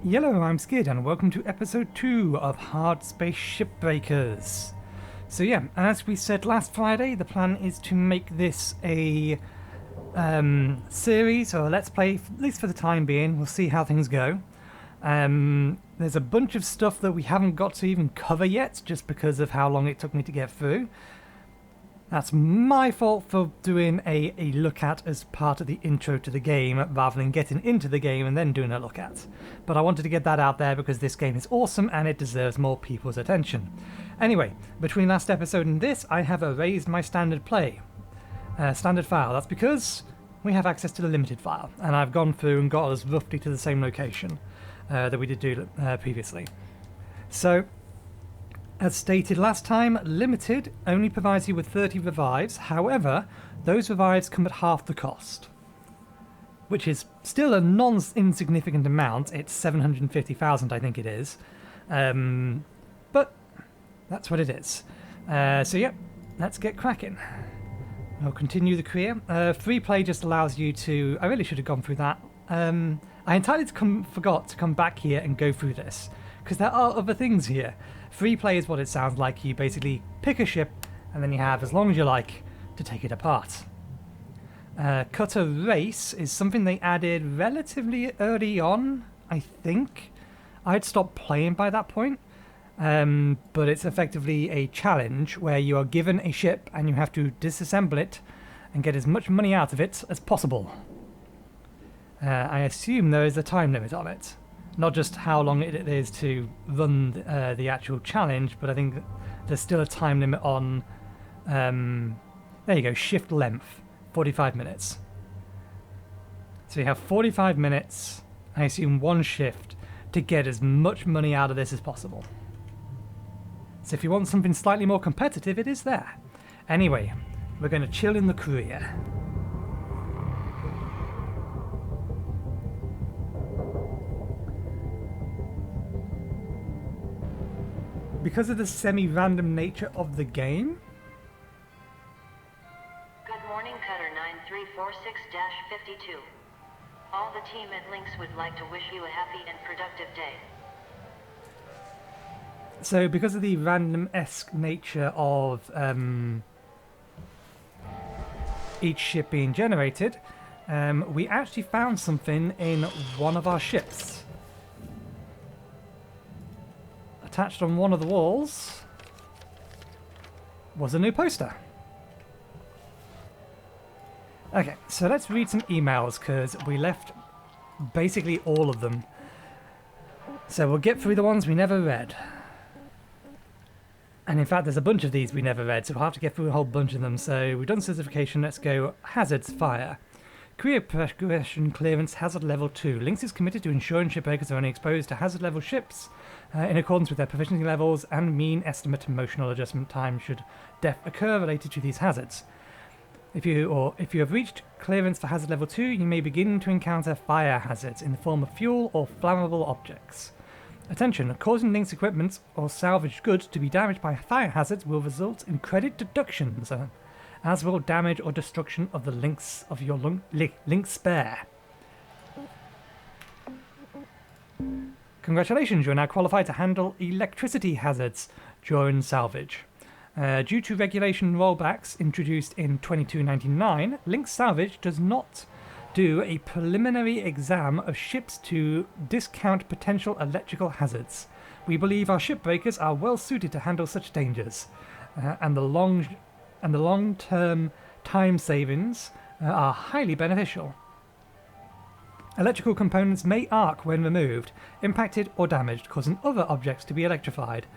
Yello, I'm Skid, and welcome to episode 2 of Hardspace Shipbreakers. So yeah, as we said last Friday, the plan is to make this a series, or let's play, at least for the time being. We'll see how things go. There's a bunch of stuff that we haven't got to even cover yet, just because of how long it took me to get through. That's my fault for doing a look at as part of the intro to the game, rather than getting into the game and then doing a look at. But I wanted to get that out there because this game is awesome and it deserves more people's attention. Anyway, between last episode and this, I have erased my standard standard file. That's because we have access to the limited file, and I've gone through and got us roughly to the same location that we did do previously. So, as stated last time, Limited only provides you with 30 revives. However, those revives come at half the cost, which is still a non-insignificant amount. It's 750,000, I think it is. But that's what it is. So yeah, let's get cracking. I'll continue the career. Free play just allows you to... I really should have gone through that. I entirely forgot to come back here and go through this, because there are other things here. Free play is what it sounds like. You basically pick a ship, and then you have as long as you like to take it apart. Cutter race is something they added relatively early on, I think. I'd stopped playing by that point, but it's effectively a challenge where you are given a ship and you have to disassemble it and get as much money out of it as possible. I assume there is a time limit on it. Not just how long it is to run the actual challenge, but I think there's still a time limit on, there you go, shift length, 45 minutes. So you have 45 minutes, I assume one shift, to get as much money out of this as possible. So if you want something slightly more competitive, it is there. Anyway, we're going to chill in the career. Because of the semi-random nature of the game. Good morning, Cutter 9346-52. All the team at Lynx would like to wish you a happy and productive day. So because of the random-esque nature of each ship being generated, we actually found something in one of our ships. Attached on one of the walls was a new poster. Okay, so let's read some emails, because we left basically all of them. So we'll get through the ones we never read. And in fact, there's a bunch of these we never read, so we'll have to get through a whole bunch of them. So we've done certification, let's go hazards, fire. Career progression clearance, hazard level 2. Lynx is committed to ensuring shipbreakers are only exposed to hazard level ships in accordance with their proficiency levels and mean estimate emotional adjustment time should death occur related to these hazards. If you have reached clearance for hazard level 2, you may begin to encounter fire hazards in the form of fuel or flammable objects. Attention, causing Lynx equipment or salvaged goods to be damaged by fire hazards will result in credit deductions, as will damage or destruction of the Lynx of your Lynx spare. Congratulations, you are now qualified to handle electricity hazards during salvage. Due to regulation rollbacks introduced in 2299, Lynx Salvage does not do a preliminary exam of ships to discount potential electrical hazards. We believe our shipbreakers are well suited to handle such dangers, and the long-term time savings are highly beneficial. Electrical components may arc when removed, impacted or damaged, causing other objects to be electrified,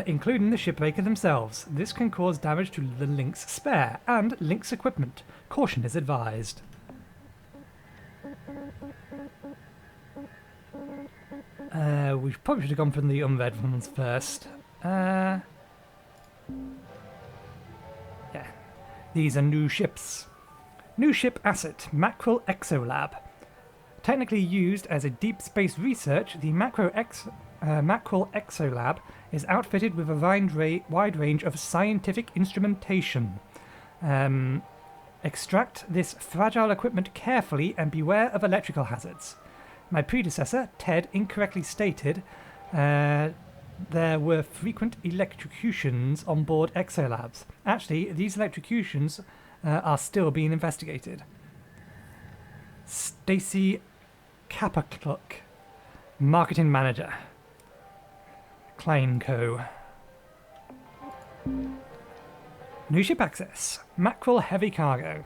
including the shipbreaker themselves. This can cause damage to the Lynx spare and Lynx equipment. Caution is advised. We probably should have gone from the unread ones first. Yeah. These are new ships. New ship asset, Mackerel Exolab. Technically used as a deep space research, the Mackerel Exolab is outfitted with a wide range of scientific instrumentation. Extract this fragile equipment carefully and beware of electrical hazards. My predecessor, Ted, incorrectly stated there were frequent electrocutions on board Exolabs. Actually, these electrocutions are still being investigated. Stacy Kapakluck, Marketing Manager. Klein Co. New ship access. Mackerel Heavy Cargo.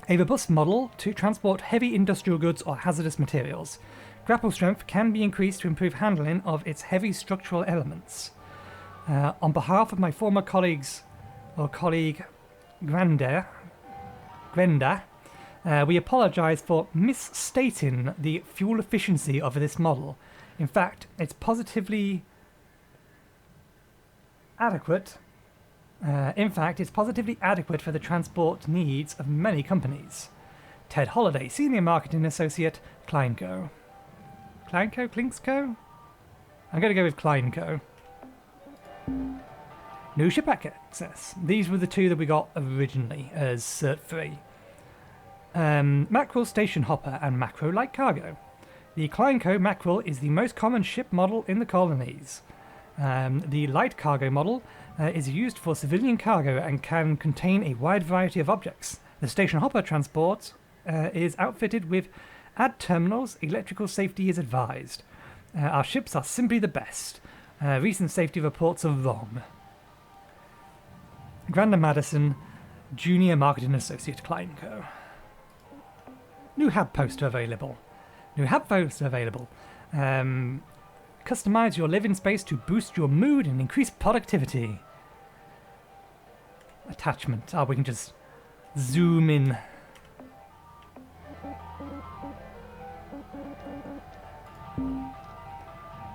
A robust model to transport heavy industrial goods or hazardous materials. Grapple strength can be increased to improve handling of its heavy structural elements. On behalf of my former colleague Grenda, we apologise for misstating the fuel efficiency of this model. In fact, it's positively adequate. It's positively adequate for the transport needs of many companies. Ted Holliday, Senior Marketing Associate, Kleinco. Kleinco? Klinksco? I'm going to go with Kleinco. New ship access. These were the two that we got originally as Cert 3. Mackerel Station Hopper and Macro Light Cargo. The Kleinco Mackerel is the most common ship model in the colonies. The light cargo model is used for civilian cargo and can contain a wide variety of objects. The Station Hopper transport is outfitted with ad terminals. Electrical safety is advised. Our ships are simply the best. Recent safety reports are wrong. Granda Madison, Junior Marketing Associate, Kleinco. New hab poster available. Customize your living space to boost your mood and increase productivity. Attachment. We can just zoom in.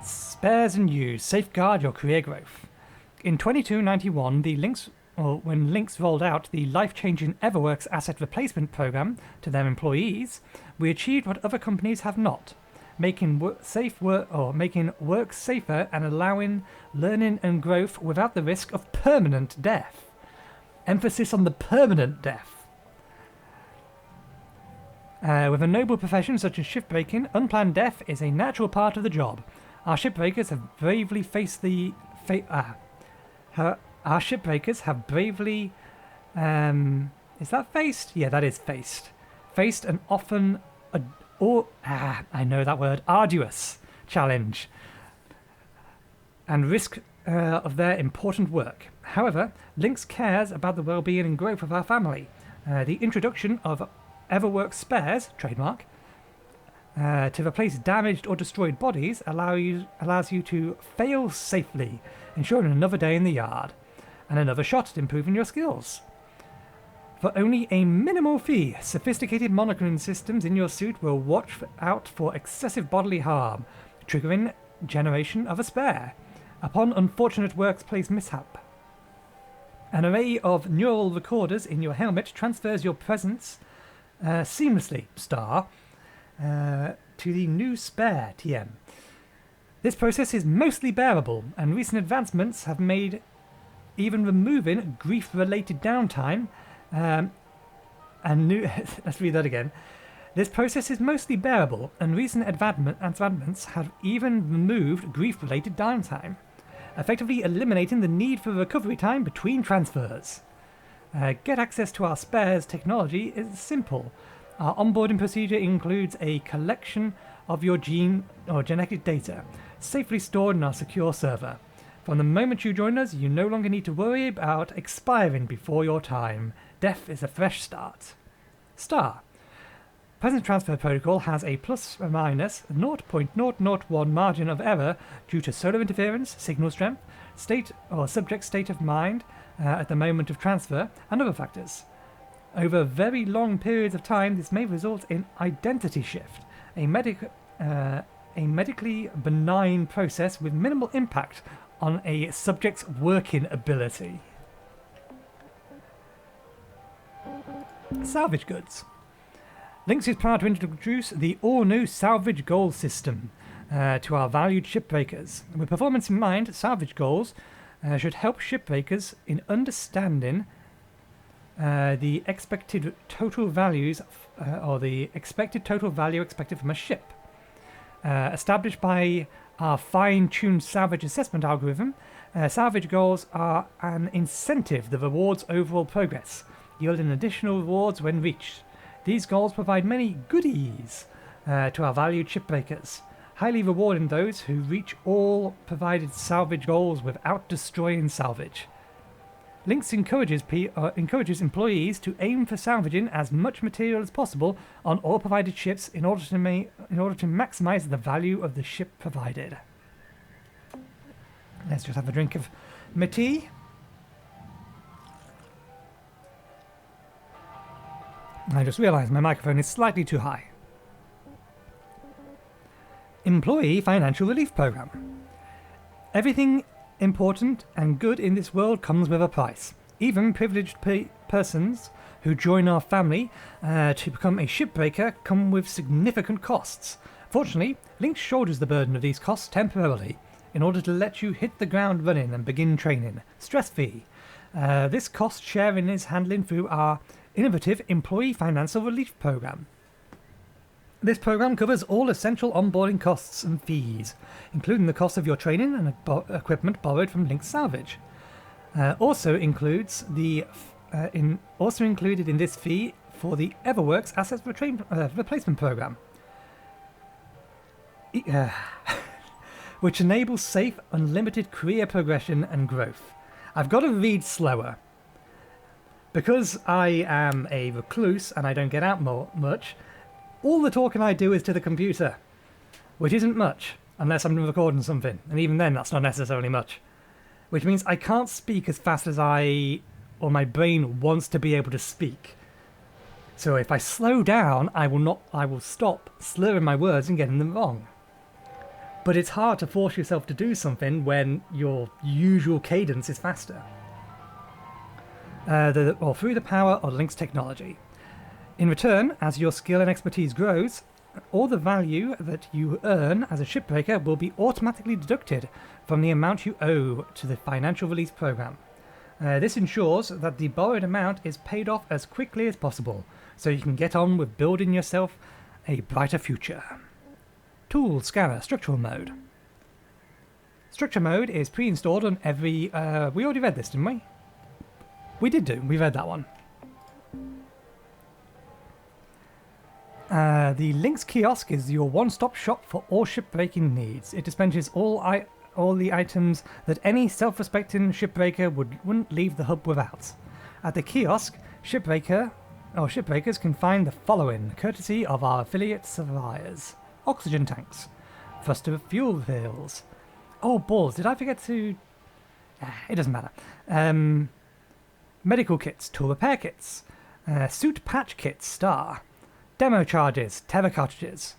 Spares and use. Safeguard your career growth. In 2291, when Lynx rolled out the life-changing Everworks asset replacement program to their employees, we achieved what other companies have not. Making work safer and allowing learning and growth without the risk of permanent death. Emphasis on the permanent death. With a noble profession such as shipbreaking, unplanned death is a natural part of the job. Our shipbreakers have bravely faced the is that faced? Yeah, that is faced. Faced an often arduous challenge and risk of their important work. However, Lynx cares about the well-being and growth of our family. The introduction of Everworks spares, trademark, to replace damaged or destroyed bodies allows you to fail safely, ensuring another day in the yard and another shot at improving your skills. For only a minimal fee, sophisticated monitoring systems in your suit will watch out for excessive bodily harm, triggering generation of a spare upon unfortunate workplace mishap. An array of neural recorders in your helmet transfers your presence seamlessly, to the new spare TM. This process is mostly bearable, and recent advancements have made even removing grief-related downtime let's read that again. This process is mostly bearable, and recent advancements have even removed grief-related downtime, effectively eliminating the need for recovery time between transfers. Get access to our spares technology is simple. Our onboarding procedure includes a collection of your gene or genetic data, safely stored in our secure server. From the moment you join us, you no longer need to worry about expiring before your time. Death is a fresh start. Present transfer protocol has a plus or minus 0.001 margin of error due to solar interference, signal strength, state or subject state of mind at the moment of transfer, and other factors. Over very long periods of time, this may result in identity shift, a medically benign process with minimal impact on a subject's working ability. Salvage goods. Lynx is proud to introduce the all-new salvage goal system to our valued shipbreakers. With performance in mind, salvage goals should help shipbreakers in understanding the expected total values or the expected total value expected from a ship. Established by our fine-tuned salvage assessment algorithm, salvage goals are an incentive that rewards overall progress, yielding additional rewards when reached. These goals provide many goodies to our valued shipbreakers, highly rewarding those who reach all provided salvage goals without destroying salvage. Lynx encourages employees to aim for salvaging as much material as possible on all provided ships in order to maximize the value of the ship provided. Let's just have a drink of my tea. I just realised my microphone is slightly too high. Employee Financial Relief Program. Everything important and good in this world comes with a price. Even privileged persons who join our family to become a shipbreaker come with significant costs. Fortunately, Lynx shoulders the burden of these costs temporarily in order to let you hit the ground running and begin training, stress-free. This cost sharing is handled through our innovative Employee Financial Relief Program. This program covers all essential onboarding costs and fees, including the cost of your training and equipment borrowed from Lynx Salvage. Also included in this fee for the Everworks Assets Replacement Program, which enables safe, unlimited career progression and growth. I've got to read slower. Because I am a recluse and I don't get out much, all the talking I do is to the computer, which isn't much, unless I'm recording something, and even then that's not necessarily much. Which means I can't speak as fast as my brain wants to be able to speak. So if I slow down, I will stop slurring my words and getting them wrong. But it's hard to force yourself to do something when your usual cadence is faster. Through the power of Lynx technology. In return, as your skill and expertise grows, all the value that you earn as a shipbreaker will be automatically deducted from the amount you owe to the financial release program. This ensures that the borrowed amount is paid off as quickly as possible, so you can get on with building yourself a brighter future. Tool Scanner Structural Mode. Structure Mode is pre-installed on every... we already read this, didn't we? We read that one. The Lynx kiosk is your one-stop shop for all shipbreaking needs. It dispenses all the items that any self-respecting shipbreaker wouldn't leave the hub without. At the kiosk, shipbreakers can find the following, courtesy of our affiliate suppliers: oxygen tanks, thruster fuel pills. Oh balls! Did I forget to? It doesn't matter. Medical kits, tool repair kits, suit patch kits, star. Demo charges, Tether cartridges.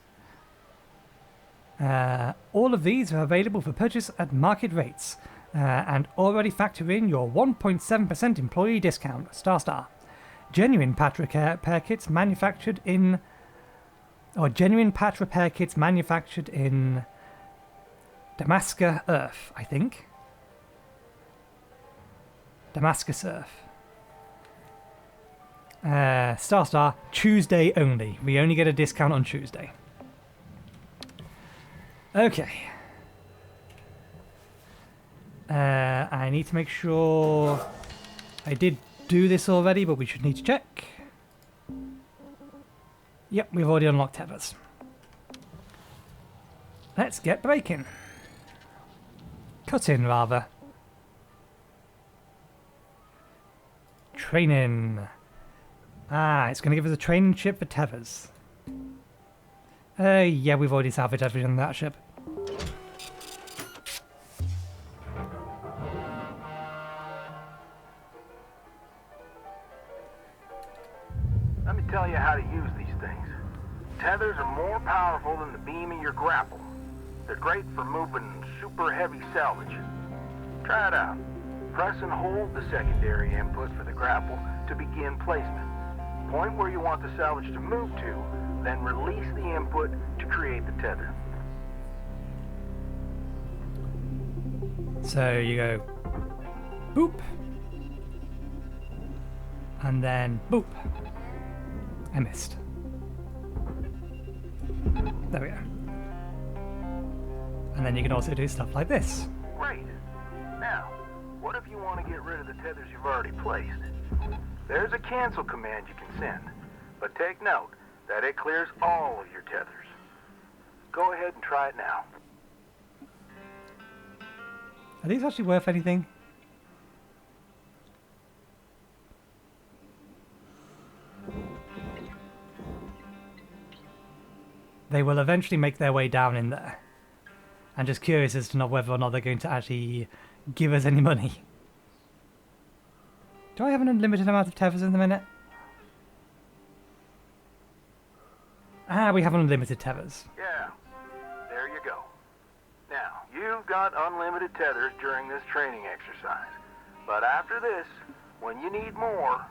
All of these are available for purchase at market rates and already factor in your 1.7% employee discount, star. Genuine patch repair kits manufactured in... genuine patch repair kits manufactured in Damascus Earth, I think. Damascus Earth. Star, Tuesday only. We only get a discount on Tuesday. Okay. I need to make sure I did do this already, but we should need to check. Yep, we've already unlocked Tethers. Let's get breaking. Cutting, rather. Training. It's going to give us a training ship for Tethers. Yeah, we've already salvaged everything on that ship. Let me tell you how to use these things. Tethers are more powerful than the beam of your grapple. They're great for moving super heavy salvage. Try it out. Press and hold the secondary input for the grapple to begin placement. Point where you want the salvage to move to, then release the input to create the tether. So you go boop, and then boop. I missed. There we go. And then you can also do stuff like this. Great. Now, what if you want to get rid of the tethers you've already placed? There's a cancel command you can send, but take note that it clears all of your tethers. Go ahead and try it now. Are these actually worth anything? They will eventually make their way down in there. I'm just curious as to know whether or not they're going to actually give us any money. Do I have an unlimited amount of tethers in the minute? Ah, we have unlimited tethers. Yeah, there you go. Now, you've got unlimited tethers during this training exercise. But after this, when you need more,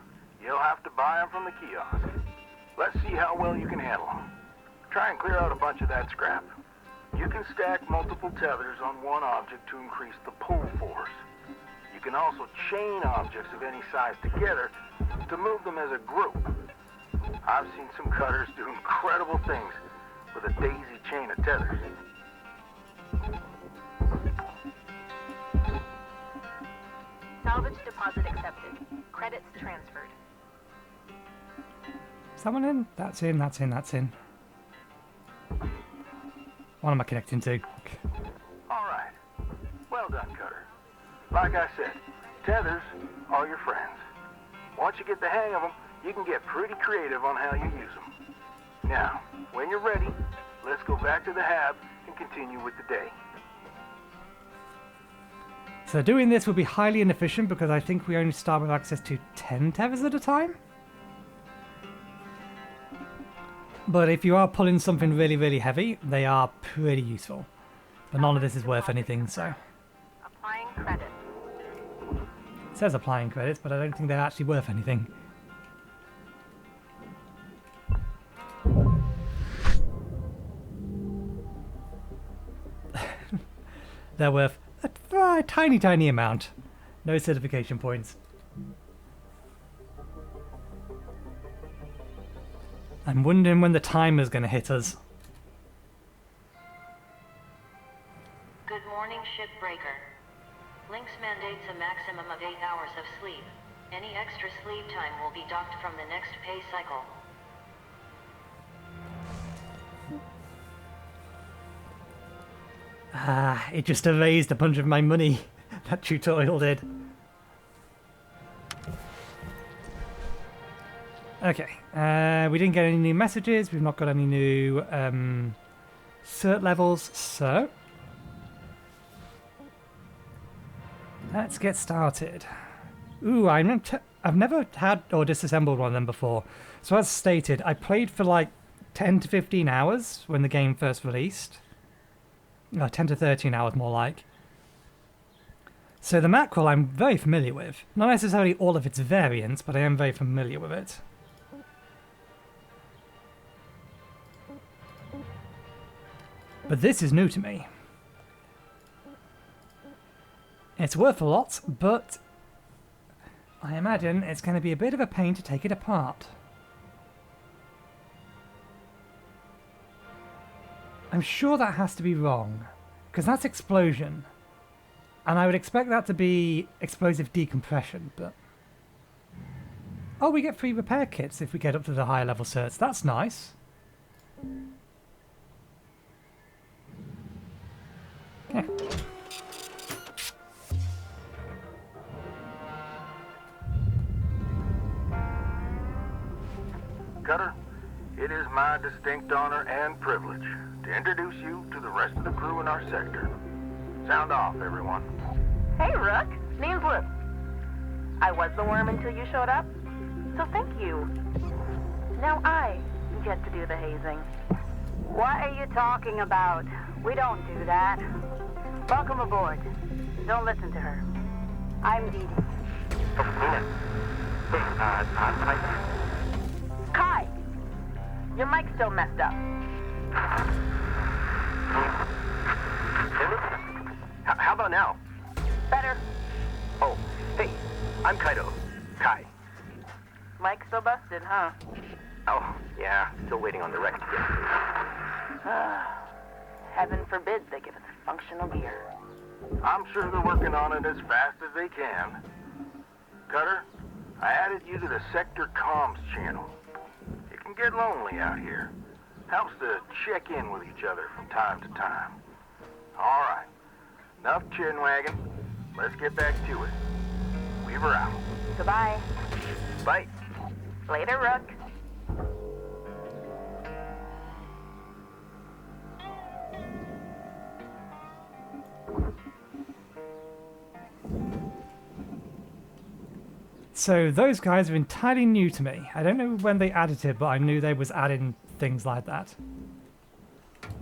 you'll have to buy them from the kiosk. Let's see how well you can handle them. Try and clear out a bunch of that scrap. You can stack multiple tethers on one object to increase the pull force. You can also chain objects of any size together to move them as a group. I've seen some cutters do incredible things with a daisy chain of tethers. Salvage deposit accepted. Credits transferred. Is that one in? That's in, that's in, that's in. What am I connecting to? All right. Well done, Cutter. Like I said, tethers are your friends. Once you get the hang of them, you can get pretty creative on how you use them. Now, when you're ready, let's go back to the hab and continue with the day. So doing this will be highly inefficient because I think we only start with access to 10 tethers at a time. But if you are pulling something really, really heavy, they are pretty useful. But none of this is worth anything, so... Applying credits. It says applying credits, but I don't think they're actually worth anything. They're worth a tiny, tiny amount. No certification points. I'm wondering when the timer's going to hit us. Good morning, Shipbreaker. Lynx mandates a maximum of 8 hours of sleep. Any extra sleep time will be docked from the next pay cycle. Ah, it just erased a bunch of my money. That tutorial did. Okay, we didn't get any new messages. We've not got any new cert levels, so let's get started. Ooh, I've never had or disassembled one of them before. So as stated, I played for like 10 to 15 hours when the game first released. No, 10 to 13 hours more like. So the Mackerel I'm very familiar with. Not necessarily all of its variants, but I am very familiar with it. But this is new to me. It's worth a lot, but I imagine it's going to be a bit of a pain to take it apart. I'm sure that has to be wrong, because that's explosion. And I would expect that to be explosive decompression, but... Oh, we get free repair kits if we get up to the higher level certs. That's nice. Yeah. Cutter, it is my distinct honor and privilege to introduce you to the rest of the crew in our sector. Sound off, everyone. Hey, Rook. Name's Luke. I was the worm until you showed up, so thank you. Now I get to do the hazing. What are you talking about? We don't do that. Welcome aboard. Don't listen to her. I'm Dee Dee. Oh, Nina. Hey, I'm Kai! Your mic's still messed up. How about now? Better. Oh, hey, I'm Kaido. Kai. Mic's still busted, huh? Oh, yeah, still waiting on the rec to get through. Heaven forbid they give us functional gear. I'm sure they're working on it as fast as they can. Cutter, I added you to the sector comms channel. It can get lonely out here. Helps to check in with each other from time to time. All right. Enough chin-wagging. Let's get back to it. Weaver out. Goodbye. Bye. Later, Rook. So those guys are entirely new to me. I don't know when they added it, but I knew they was adding things like that.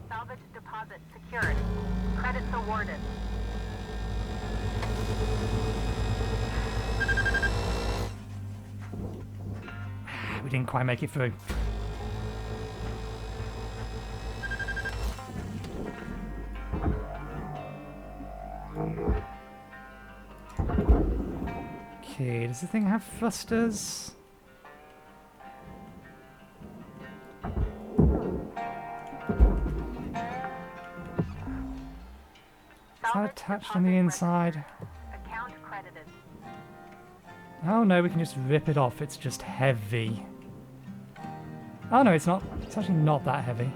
Salvage deposit secured. Credits awarded. We didn't quite make it through. Okay, does the thing have thrusters? Is that attached on the inside? Account credited. Oh no, we can just rip it off. It's just heavy. Oh no, it's not. It's actually not that heavy.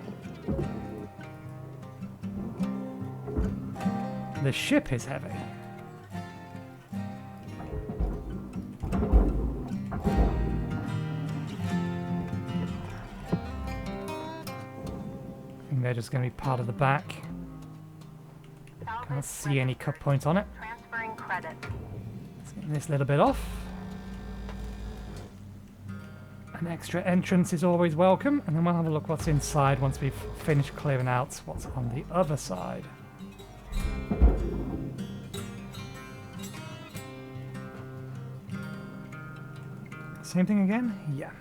The ship is heavy. I think they're just going to be part of the back. Can't see any cut points on it. Transferring credit. Let's get this little bit off. An extra entrance is always welcome, and then we'll have a look what's inside once we've finished clearing out what's on the other side. Same thing again? Yeah.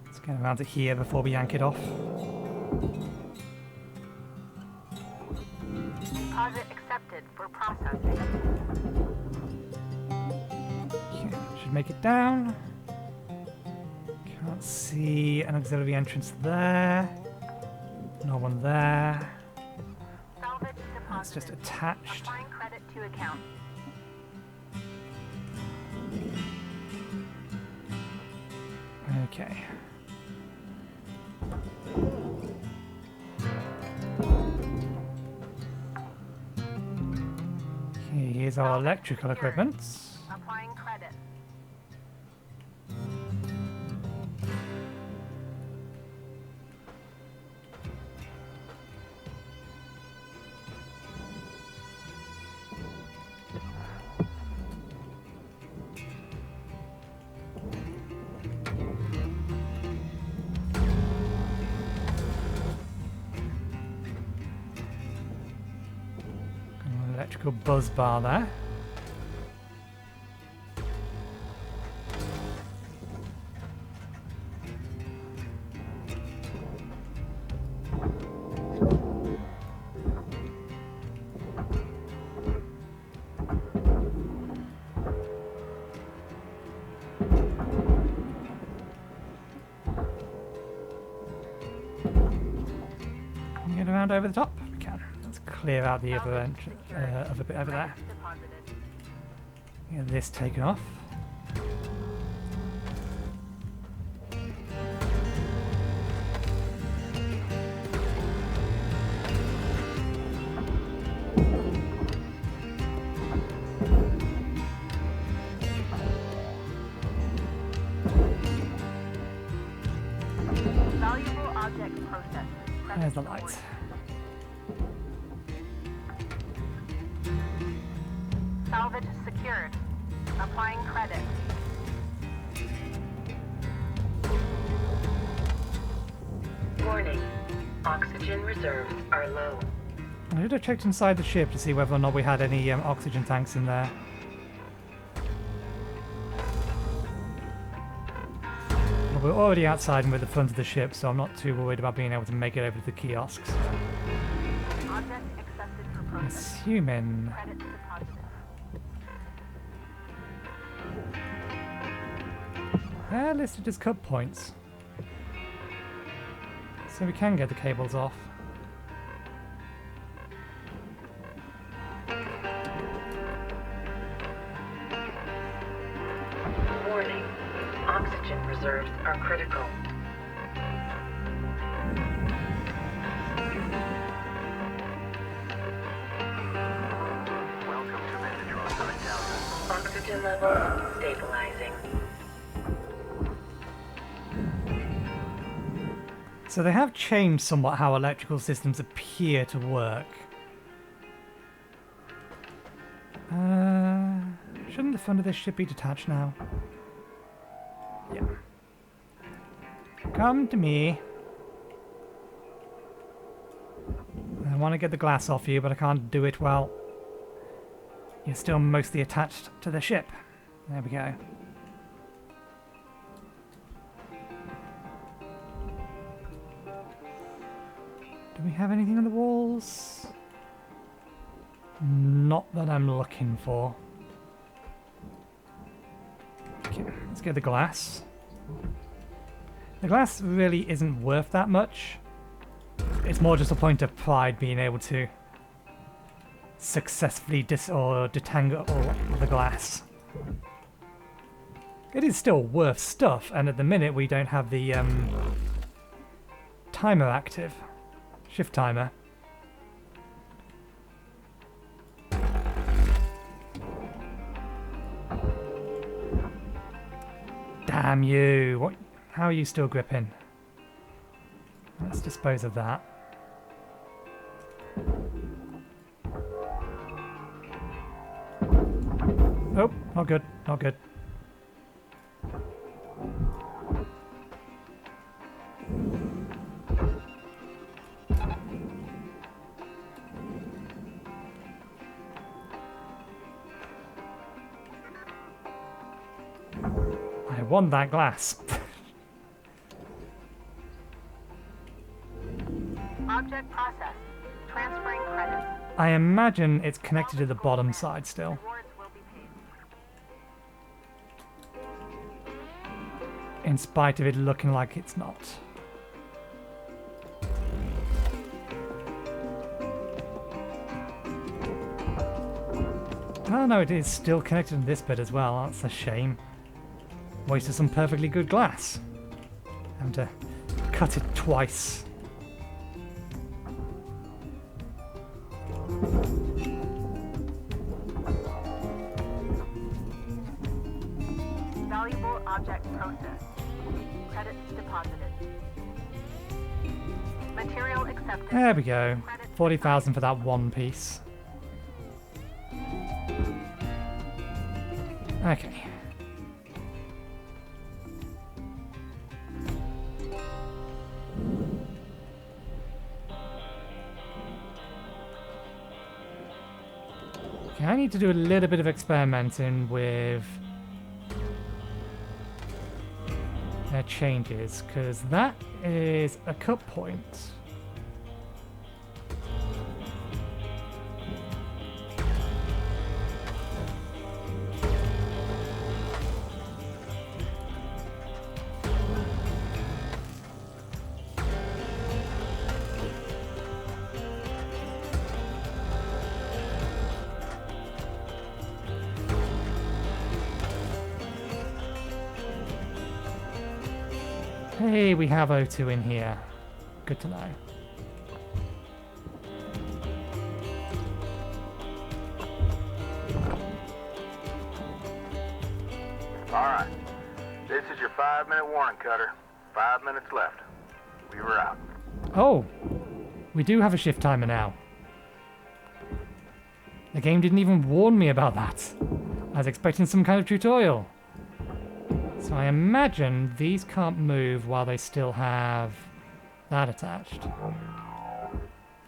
Let's get around to here before we yank it off. Deposit accepted for processing. Okay, should make it down. Can't see an auxiliary entrance there. No one there. Salvage It's deposit. just attached. Applying credit to account. Okay. Okay, here's our electrical equipment. Applying credit. An electrical buzz bar there. Can we get around over the top? We can. Let's clear out the other other bit over there. Deposited. Get this taken off. Valuable object processed. There's the lights. Salvage secured. Applying credit. Warning. Oxygen reserves are low. I should have checked inside the ship to see whether or not we had any oxygen tanks in there. Well, we're already outside and with the front of the ship, so I'm not too worried about being able to make it over to the kiosks. Object accepted for processing. Assuming... Credit deposited. They're listed as cut points. So we can get the cables off. reserves are critical. Welcome to Metatron 9000. Oxygen levels stabilizing. So they have changed somewhat how electrical systems appear to work. Shouldn't the front of this ship be detached now? Yeah. Come to me. I want to get the glass off you, but I can't do it while you're still mostly attached to the ship. There we go. Do we have anything on the walls? Not that I'm looking for. Okay, let's get the glass. The glass really isn't worth that much. It's more just a point of pride being able to successfully detangle the glass. It is still worth stuff, and at the minute we don't have the timer active. Shift timer. Damn you! What? How are you still gripping? Let's dispose of that. Oh, not good, not good. I won that glass. Object processed. Transferring credits. I imagine it's connected to the bottom side still. Rewards will be paid. In spite of it looking like it's not. Oh no, it is still connected in this bit as well. That's a shame. Wasted some perfectly good glass. Having to cut it twice. Valuable object processed. Credits deposited. Material accepted. There we go. 40,000 for that one piece. Okay. Okay, I need to do a little bit of experimenting with their changes, because that is a cut point. Hey, we have O2 in here. Good to know. Alright. This is your 5-minute warning, Cutter. 5 minutes left. We were out. Oh, we do have a shift timer now. The game didn't even warn me about that. I was expecting some kind of tutorial. So I imagine these can't move while they still have that attached.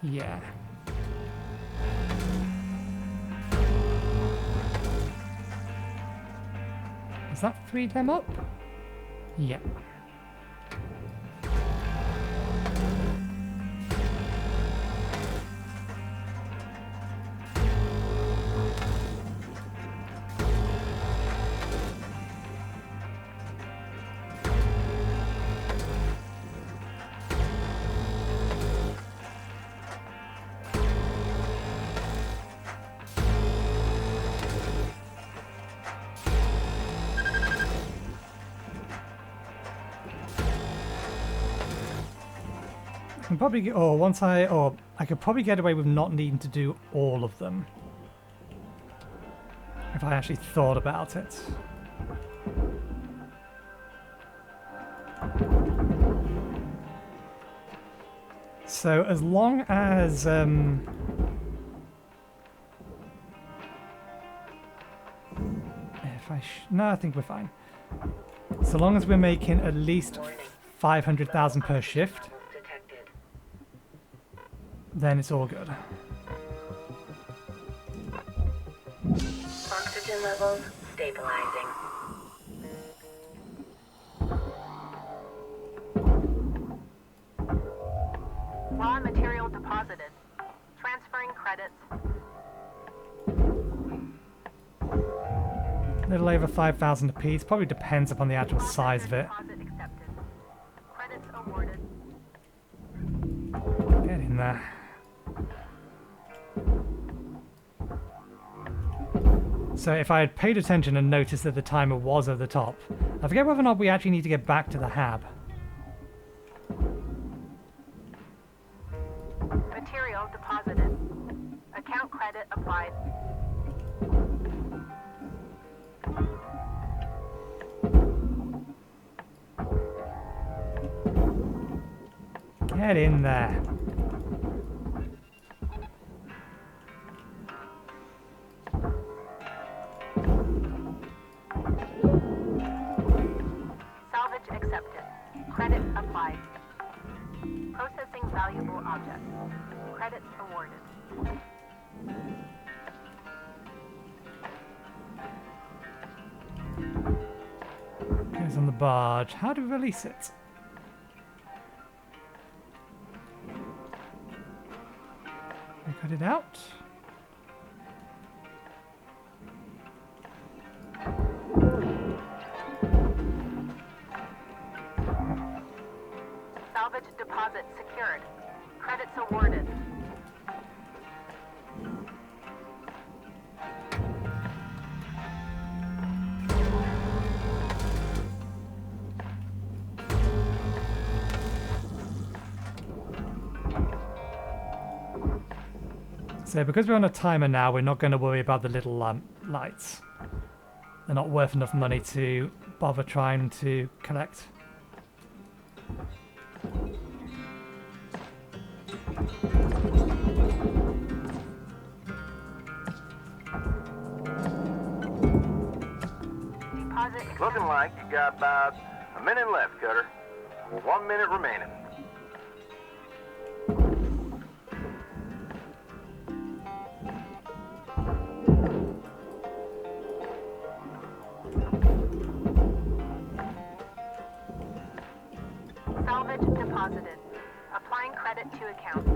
Yeah. Does that free them up? Yeah. can probably get, or I could probably get away with not needing to do all of them. If I actually thought about it. So as long as no, I think we're fine. So long as we're making at least 500,000 per shift, then it's all good. Oxygen levels stabilizing. Raw material deposited. Transferring credits. A little over 5,000 apiece. Probably depends upon the actual size of it. Deposit accepted. Credits awarded. Get in there. So if I had paid attention and noticed that the timer was at the top, I forget whether or not we actually need to get back to the hab. Material deposited. Account credit applied. Get in there. Salvage accepted. Credit applied. Processing valuable objects. Credits awarded. Goes on the barge. How do we release it? We cut it out. Salvage deposit secured. Credits awarded. So because we're on a timer now, we're not going to worry about the little lights. They're not worth enough money to bother trying to collect. Deposit Looking like you got about a minute left, Cutter. 1 minute remaining. Salvage deposited. Applying credit to account.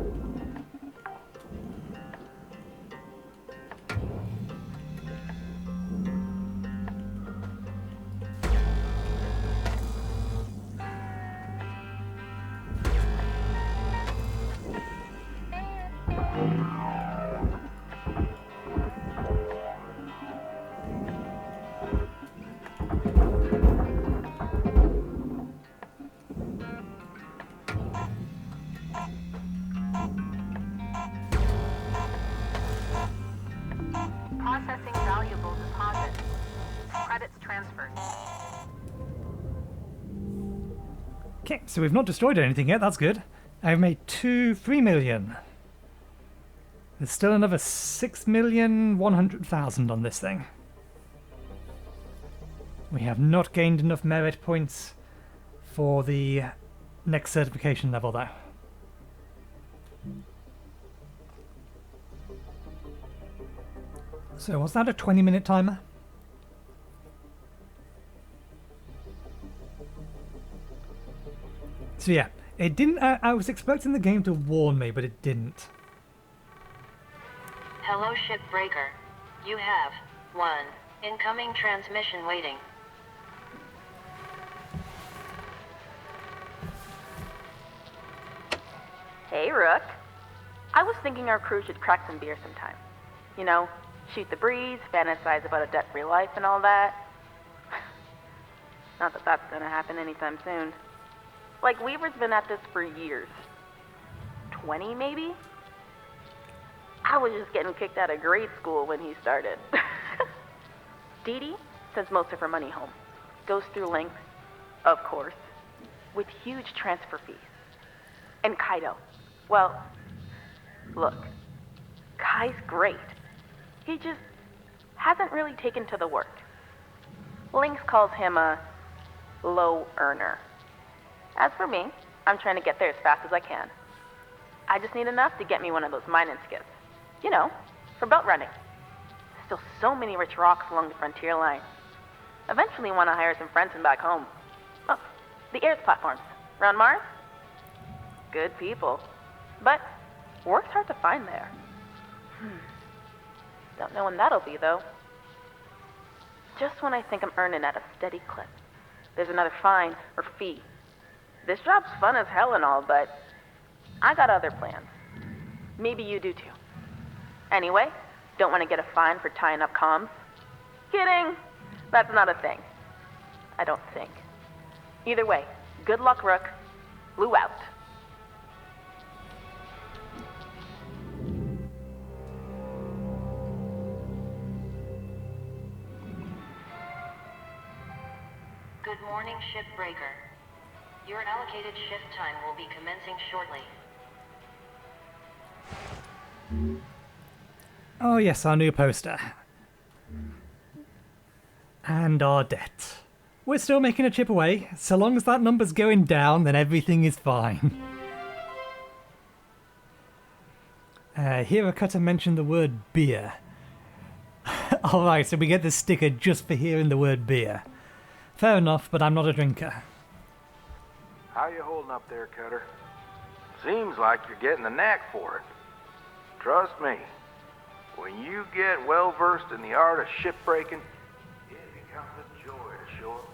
Processing valuable deposit. Credits transferred. Okay, so we've not destroyed anything yet, that's good. I've made 3 million. There's still another 6,100,000 on this thing. We have not gained enough merit points for the next certification level though. So was that a 20-minute timer? So yeah, it didn't. I was expecting the game to warn me, but it didn't. Hello, Shipbreaker. You have 1 incoming transmission waiting. Hey, Rook. I was thinking our crew should crack some beer sometime. You know, shoot the breeze, fantasize about a debt-free life and all that. Not that that's gonna happen anytime soon. Like, Weaver's been at this for years. 20 maybe? I was just getting kicked out of grade school when he started. Dee Dee sends most of her money home. Goes through Link, of course, with huge transfer fees. And Kaido, well, look, Kai's great. He just hasn't really taken to the work. Lynx calls him a low earner. As for me, I'm trying to get there as fast as I can. I just need enough to get me one of those mining skiffs. You know, for boat running. Still so many rich rocks along the frontier line. Eventually want to hire some friends from back home. Oh, the Airs platforms. Around Mars? Good people. But work's hard to find there. Don't know when that'll be, though. Just when I think I'm earning at a steady clip, there's another fine or fee. This job's fun as hell and all, but I got other plans. Maybe you do too. Anyway, don't want to get a fine for tying up comms? Kidding! That's not a thing. I don't think. Either way, good luck, Rook. Blue out. Good morning, Shipbreaker. Your allocated shift time will be commencing shortly. Oh yes, our new poster. And our debt. We're still making a chip away. So long as that number's going down, then everything is fine. Hero Cutter mentioned the word beer. Alright, so we get this sticker just for hearing the word beer. Fair enough, but I'm not a drinker. How you holding up there, Cutter? Seems like you're getting the knack for it. Trust me, when you get well versed in the art of shipbreaking, it becomes a joy to show up.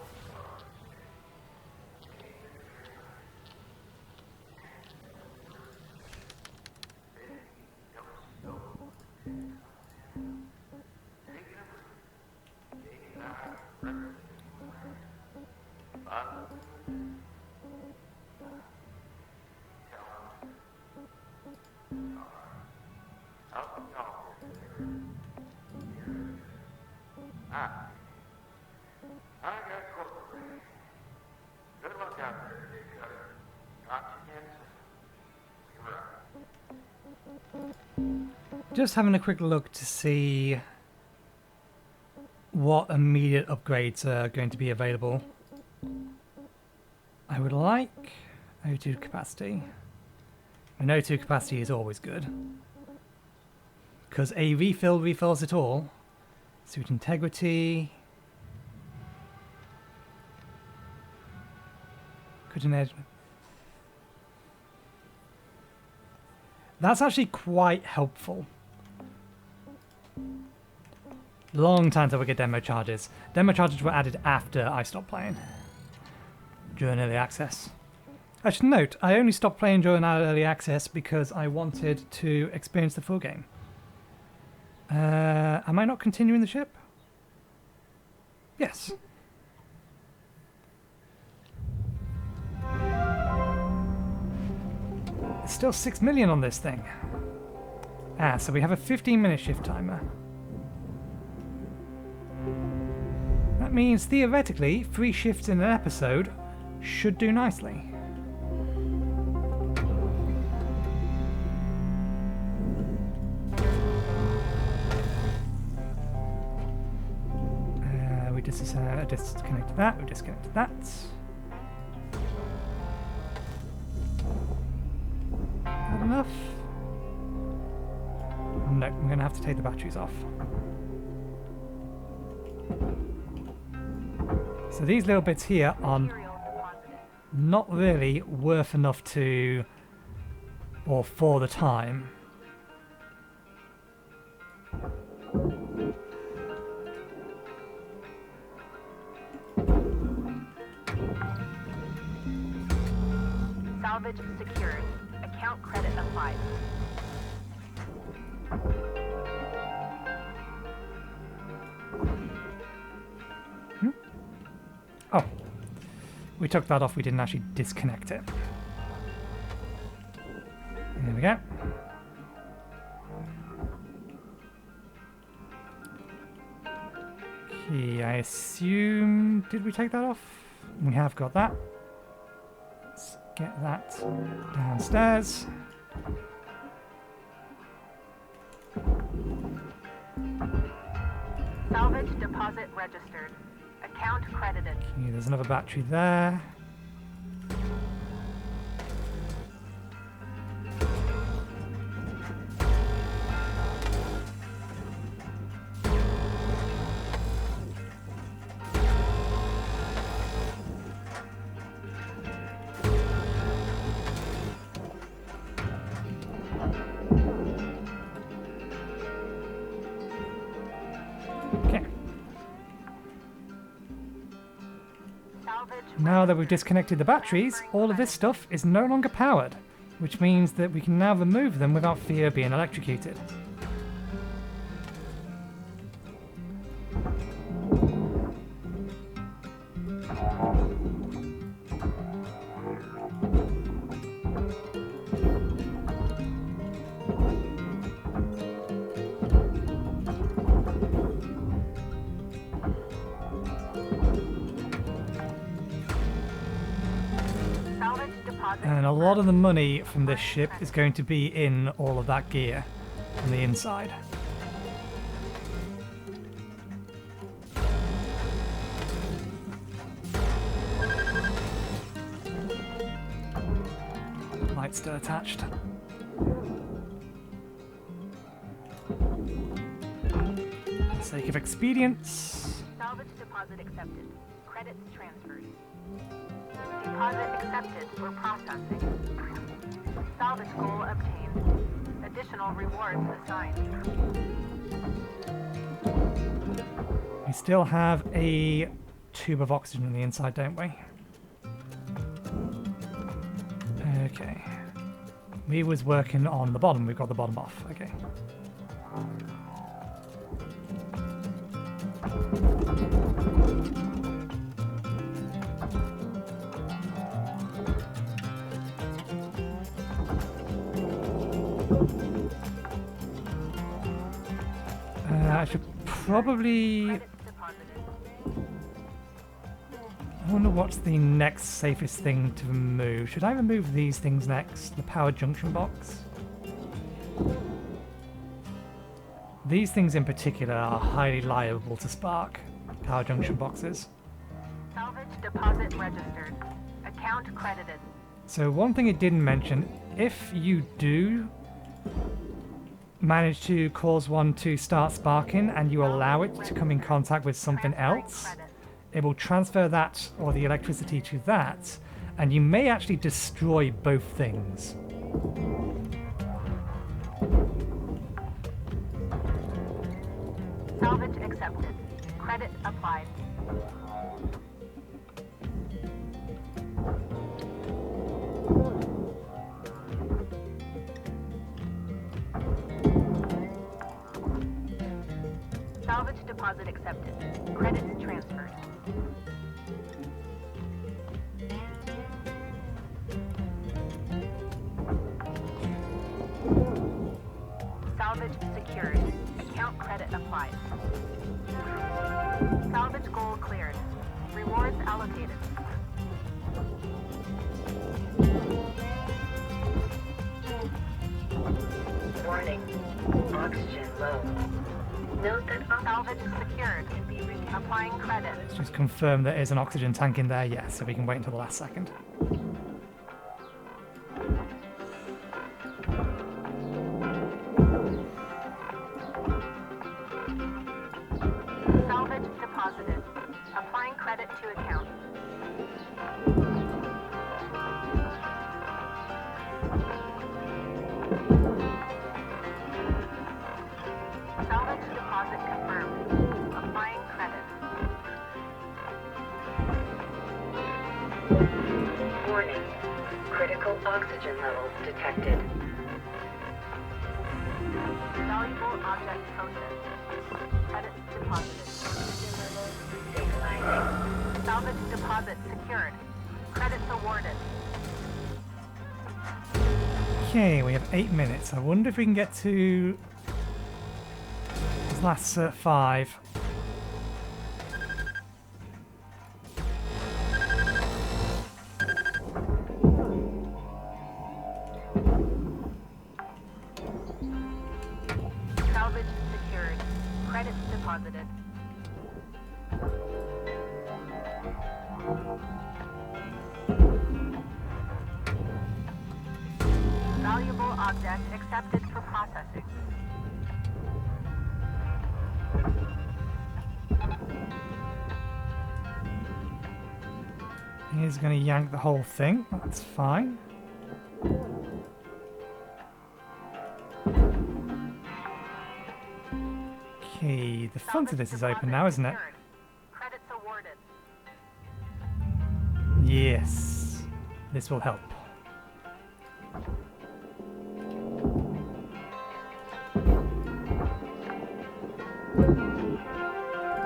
Just having a quick look to see what immediate upgrades are going to be available. I would like O2 capacity. And O2 capacity is always good, because a refill refills it all. Suit integrity. Cutting edge. That's actually quite helpful. Long time till we get demo charges. Demo charges were added after I stopped playing. During early access. I should note, I only stopped playing during our early access because I wanted to experience the full game. Am I not continuing the ship? Yes. It's still 6 million on this thing. Ah, so we have a 15-minute shift timer. That means, theoretically, 3 shifts in an episode should do nicely. We disconnected that, we disconnected that. Not enough? No, I'm going to have to take the batteries off. So these little bits here are not really worth enough to, or for the time. Salvage secured. Account credit applied. Oh, we took that off, we didn't actually disconnect it. There we go. Okay, I assume... Did we take that off? We have got that. Let's get that downstairs. Salvage deposit registered. Account credited. Okay, there's another battery there. Now that we've disconnected the batteries, all of this stuff is no longer powered, which means that we can now remove them without fear of being electrocuted. And a lot of the money from this ship is going to be in all of that gear on the inside. Lights still attached. For the sake of expedience. Salvage deposit accepted. Credits transferred. Deposit accepted for processing. Salvage goal obtained. Additional rewards assigned. We still have a tube of oxygen on the inside, don't we? Okay. We was working on the bottom. We've got the bottom off. Okay. I should probably... I wonder what's the next safest thing to remove. Should I remove these things next? The power junction box? These things in particular are highly liable to spark. Power junction boxes. Salvage deposit registered. Account credited. So one thing it didn't mention, if you do manage to cause one to start sparking and you allow it to come in contact with something else, it will transfer that or the electricity to that, and you may actually destroy both things. Salvage accepted. Credit applied. Salvage deposit accepted. Credits transferred. Salvage secured. Account credit applied. Salvage goal cleared. Rewards allocated. Warning. Oxygen low. Note that salvage secured. Applying credit. Let's just confirm there is an oxygen tank in there, yes, so we can wait until the last second. Salvage deposited. Applying credit to account. Salvage deposit confirmed. Applying credit. warning. Critical oxygen levels detected. Valuable object processed. Credits deposited. Stabilizing. Salvage deposit secured. Credits awarded. Okay, we have 8 minutes. I wonder if we can get to this last 5. Salvage secured. Credits deposited. Valuable object accepted for processing. He's going to yank the whole thing. That's fine. Okay, the front of this is open now, isn't it? Credits awarded. Yes. This will help.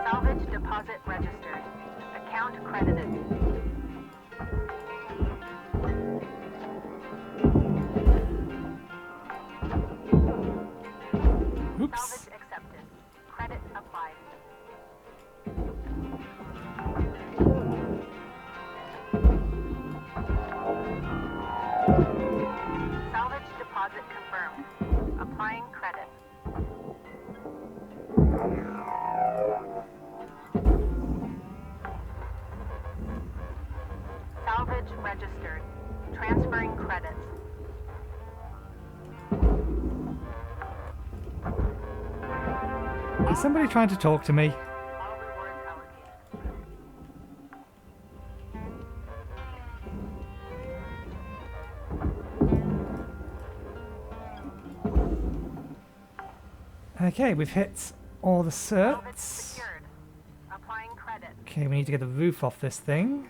Salvage deposit registered. Account credited. Oops. Salvage accepted. Credit applied. Salvage deposit confirmed. Applying credit. Salvage registered. Transferring credits. Is somebody trying to talk to me? All rewards allocated. Okay, we've hit all the Salvage certs. secured. Applying credit. Okay, we need to get the roof off this thing.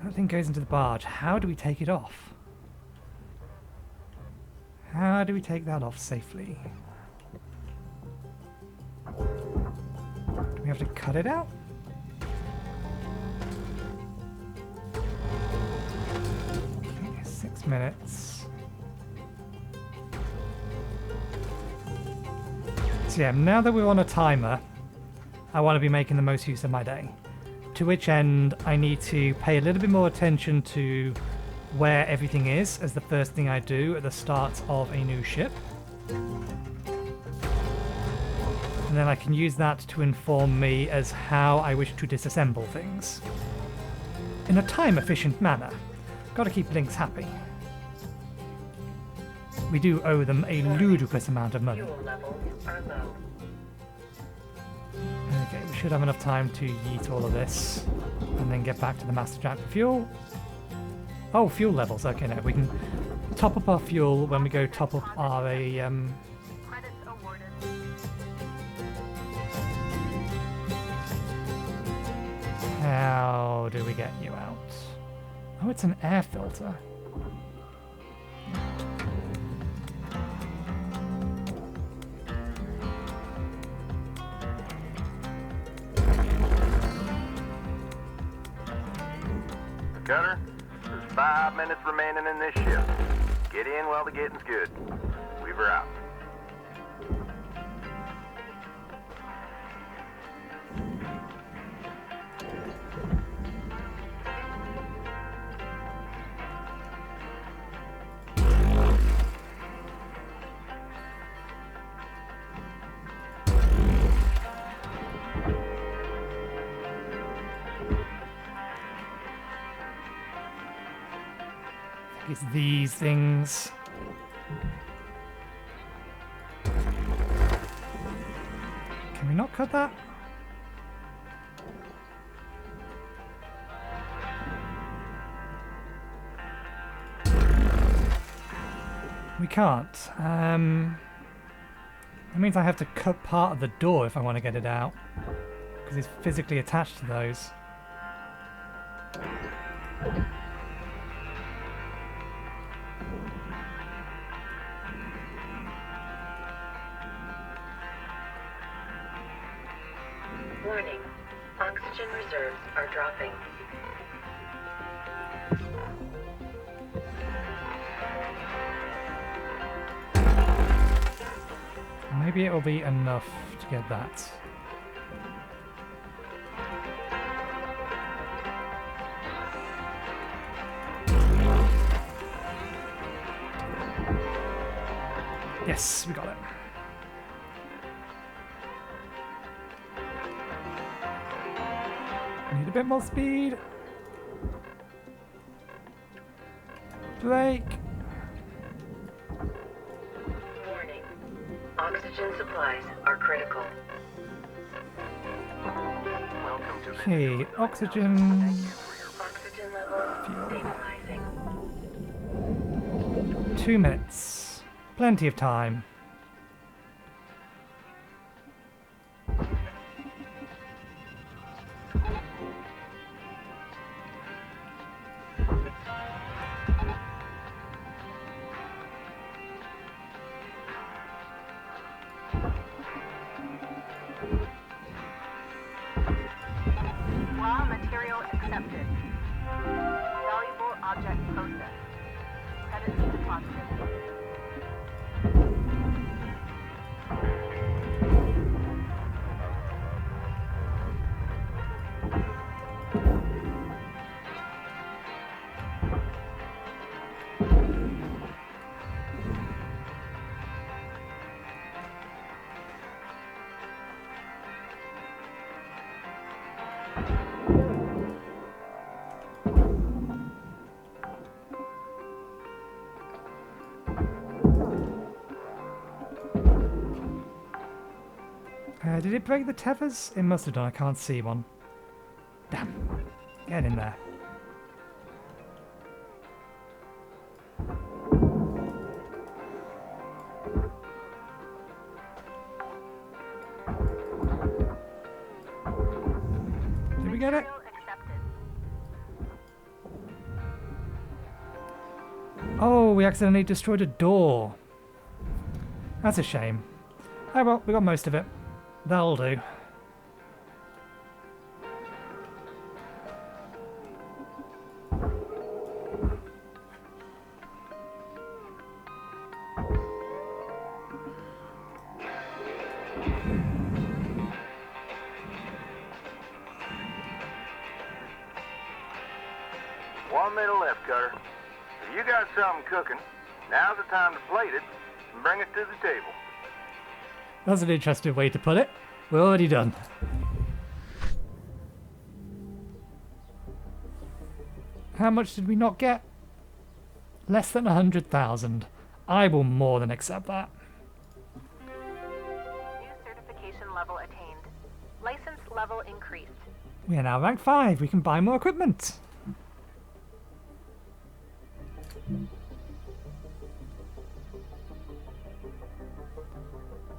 That thing goes into the barge. How do we take it off? How do we take that off safely? Do we have to cut it out? Okay, 6 minutes. So yeah, now that we're on a timer, I want to be making the most use of my day. To which end, I need to pay a little bit more attention to where everything is as the first thing I do at the start of a new ship. And then I can use that to inform me as how I wish to disassemble things. In a time-efficient manner. Gotta keep Lynx happy. We do owe them a ludicrous amount of money. Fuel levels are low. Okay, we should have enough time to yeet all of this and then get back to the master jack for fuel. Oh, fuel levels. Okay, no, we can top up our fuel when we go top up our Credits awarded. How do we get you out? Oh, it's an air filter. Cutter, there's 5 minutes remaining in this ship. Get in while the getting's good. Weaver out. It's these things. Can we not cut that? We can't. That means I have to cut part of the door if I want to get it out, because it's physically attached to those. Warning. Oxygen reserves are dropping. Maybe it'll be enough to get that. Yes, we got it. Need a bit more speed. Brake. Warning. Oxygen supplies are critical. Welcome to the Okay, oxygen. Oxygen level stabilizing. 2 minutes. Plenty of time. Raw material accepted. Valuable object processed. Credits deposited. Did it break the tethers? It must have done. I can't see one. Damn. Get in there. Did we get it? Material accepted. Oh, we accidentally destroyed a door. That's a shame. Oh well, we got most of it. That'll do. One minute left, Cutter. If you got something cooking, now's the time to plate it and bring it to the table. That's an interesting way to put it. We're already done. How much did we not get? Less than 100,000. I will more than accept that. New certification level attained. License level increased. We are now rank 5. We can buy more equipment.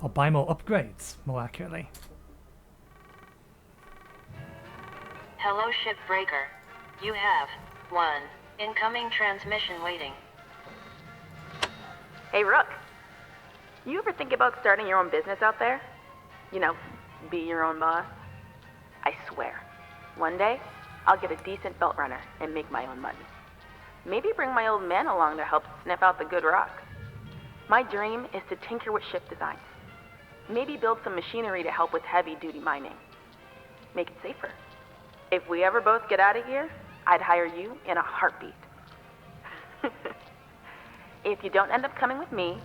Or buy more upgrades, more accurately. Hello, Shipbreaker. You have 1 incoming transmission waiting. Hey, Rook. You ever think about starting your own business out there? You know, be your own boss? I swear, one day, I'll get a decent belt runner and make my own money. Maybe bring my old man along to help sniff out the good rocks. My dream is to tinker with ship designs. Maybe build some machinery to help with heavy-duty mining. Make it safer. If we ever both get out of here, I'd hire you in a heartbeat. If you don't end up coming with me,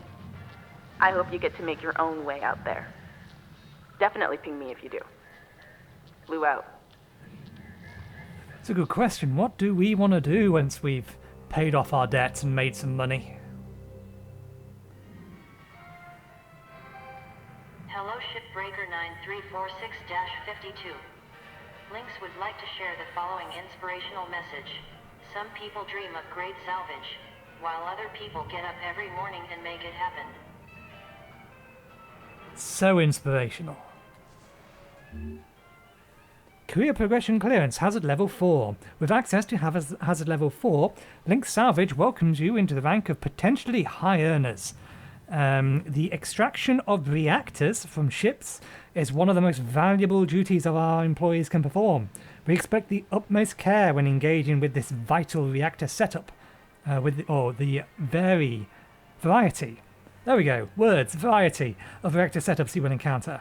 I hope you get to make your own way out there. Definitely ping me if you do. Blue out. It's a good question. What do we want to do once we've paid off our debts and made some money? Hello, Shipbreaker 9346-52. Lynx would like to share the following inspirational message. Some people dream of great salvage, while other people get up every morning and make it happen. So inspirational. Career progression clearance, hazard level 4. With access to hazard level 4, Lynx Salvage welcomes you into the rank of potentially high earners. The extraction of reactors from ships is one of the most valuable duties of our employees can perform. We expect the utmost care when engaging with this vital reactor setup, the variety There we go. Words, variety of reactor setups you will encounter.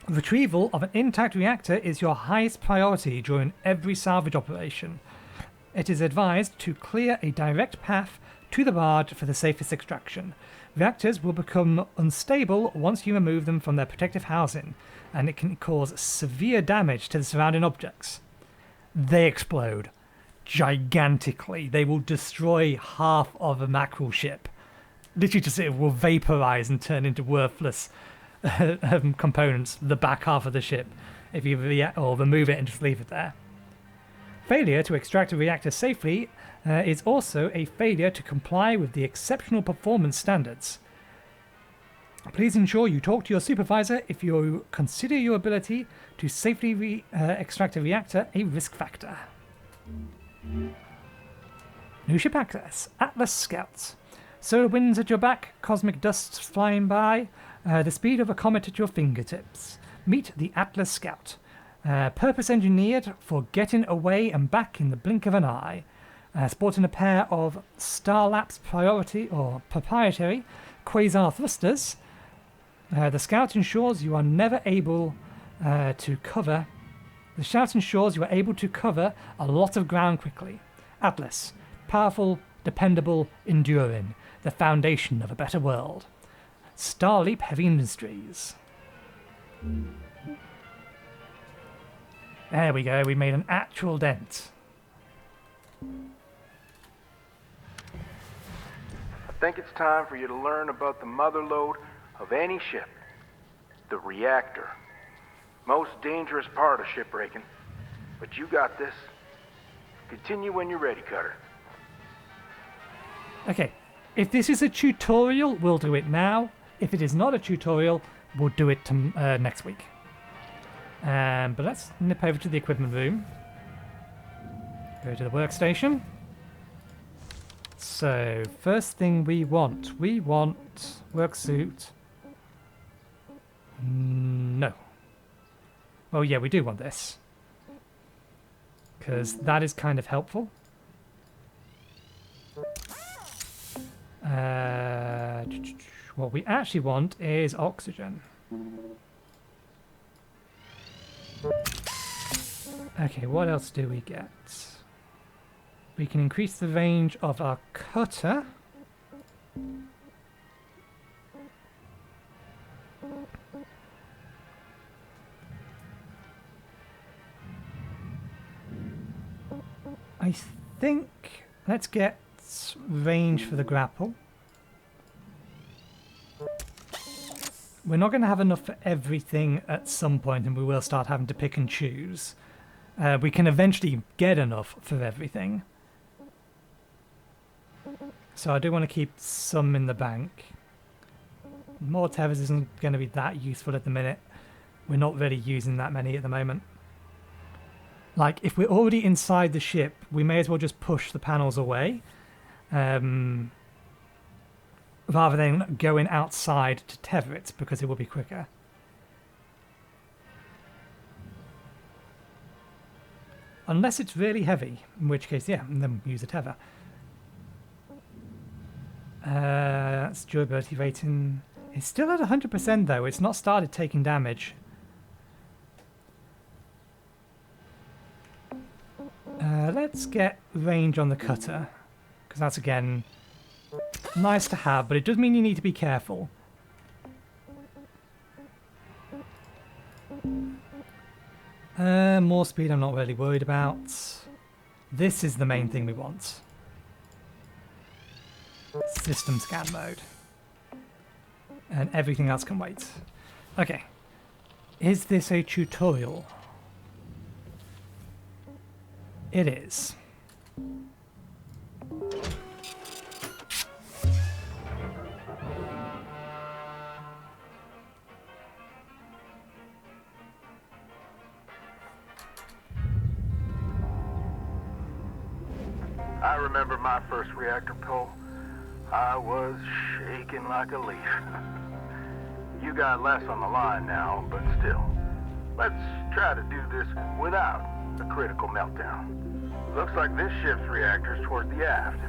Retrieval of an intact reactor is your highest priority during every salvage operation. It is advised to clear a direct path to the barge for the safest extraction. Reactors will become unstable once you remove them from their protective housing, and it can cause severe damage to the surrounding objects. They explode gigantically. They will destroy half of a Mackerel ship. Literally just it will vaporize and turn into worthless components, the back half of the ship, if you remove it and just leave it there. Failure to extract a reactor safely is also a failure to comply with the exceptional performance standards. Please ensure you talk to your supervisor if you consider your ability to safely extract a reactor a risk factor. New ship access. Atlas Scouts. Solar winds at your back, cosmic dusts flying by, the speed of a comet at your fingertips. Meet the Atlas Scout. Purpose engineered for getting away and back in the blink of an eye. Sporting a pair of Starlap's proprietary quasar thrusters, the Scout ensures you are able to cover a lot of ground quickly. Atlas, powerful, dependable, enduring, the foundation of a better world. Starleap Heavy Industries. There we go, we made an actual dent. I think it's time for you to learn about the motherlode of any ship. The reactor. Most dangerous part of shipbreaking. But you got this. Continue when you're ready, Cutter. Okay, if this is a tutorial, we'll do it now. If it is not a tutorial, we'll do it next week. But let's nip over to the equipment room. Go to the workstation. So, first thing we want work suit. No. Well, yeah, we do want this. Because that is kind of helpful. What we actually want is oxygen. Okay, what else do we get? We can increase the range of our cutter. I think let's get range for the grapple. We're not going to have enough for everything at some point, and we will start having to pick and choose. We can eventually get enough for everything. So I do want to keep some in the bank. More Tethers isn't going to be that useful at the minute. We're not really using that many at the moment. Like, if we're already inside the ship, we may as well just push the panels away. Rather than going outside to tether it, because it will be quicker. Unless it's really heavy, in which case, yeah, then use a tether. That's durability rating. It's still at 100% though, it's not started taking damage. Let's get range on the cutter, because that's again nice to have, but it does mean you need to be careful. More speed I'm not really worried about. This is the main thing we want. System scan mode. And everything else can wait. Okay. Is this a tutorial? It is. I remember my first reactor pull. I was shaking like a leaf. You got less on the line now, but still. Let's try to do this without a critical meltdown. Looks like this ship's reactor's toward the aft,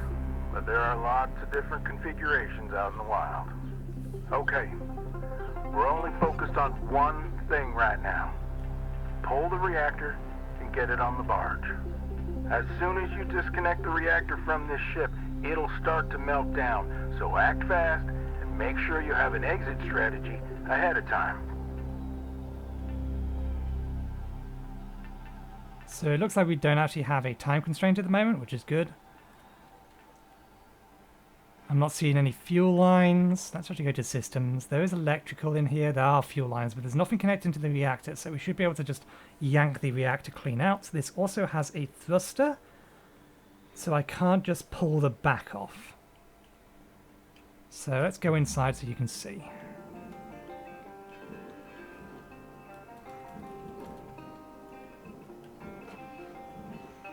but there are lots of different configurations out in the wild. Okay. We're only focused on one thing right now. Pull the reactor and get it on the barge. As soon as you disconnect the reactor from this ship, it'll start to melt down. So act fast and make sure you have an exit strategy ahead of time. So it looks like we don't actually have a time constraint at the moment, which is good. I'm not seeing any fuel lines. Let's actually go to systems. There is electrical in here. There are fuel lines, but there's nothing connecting to the reactor, so we should be able to just yank the reactor clean out. This also has a thruster, so I can't just pull the back off. So let's go inside so you can see.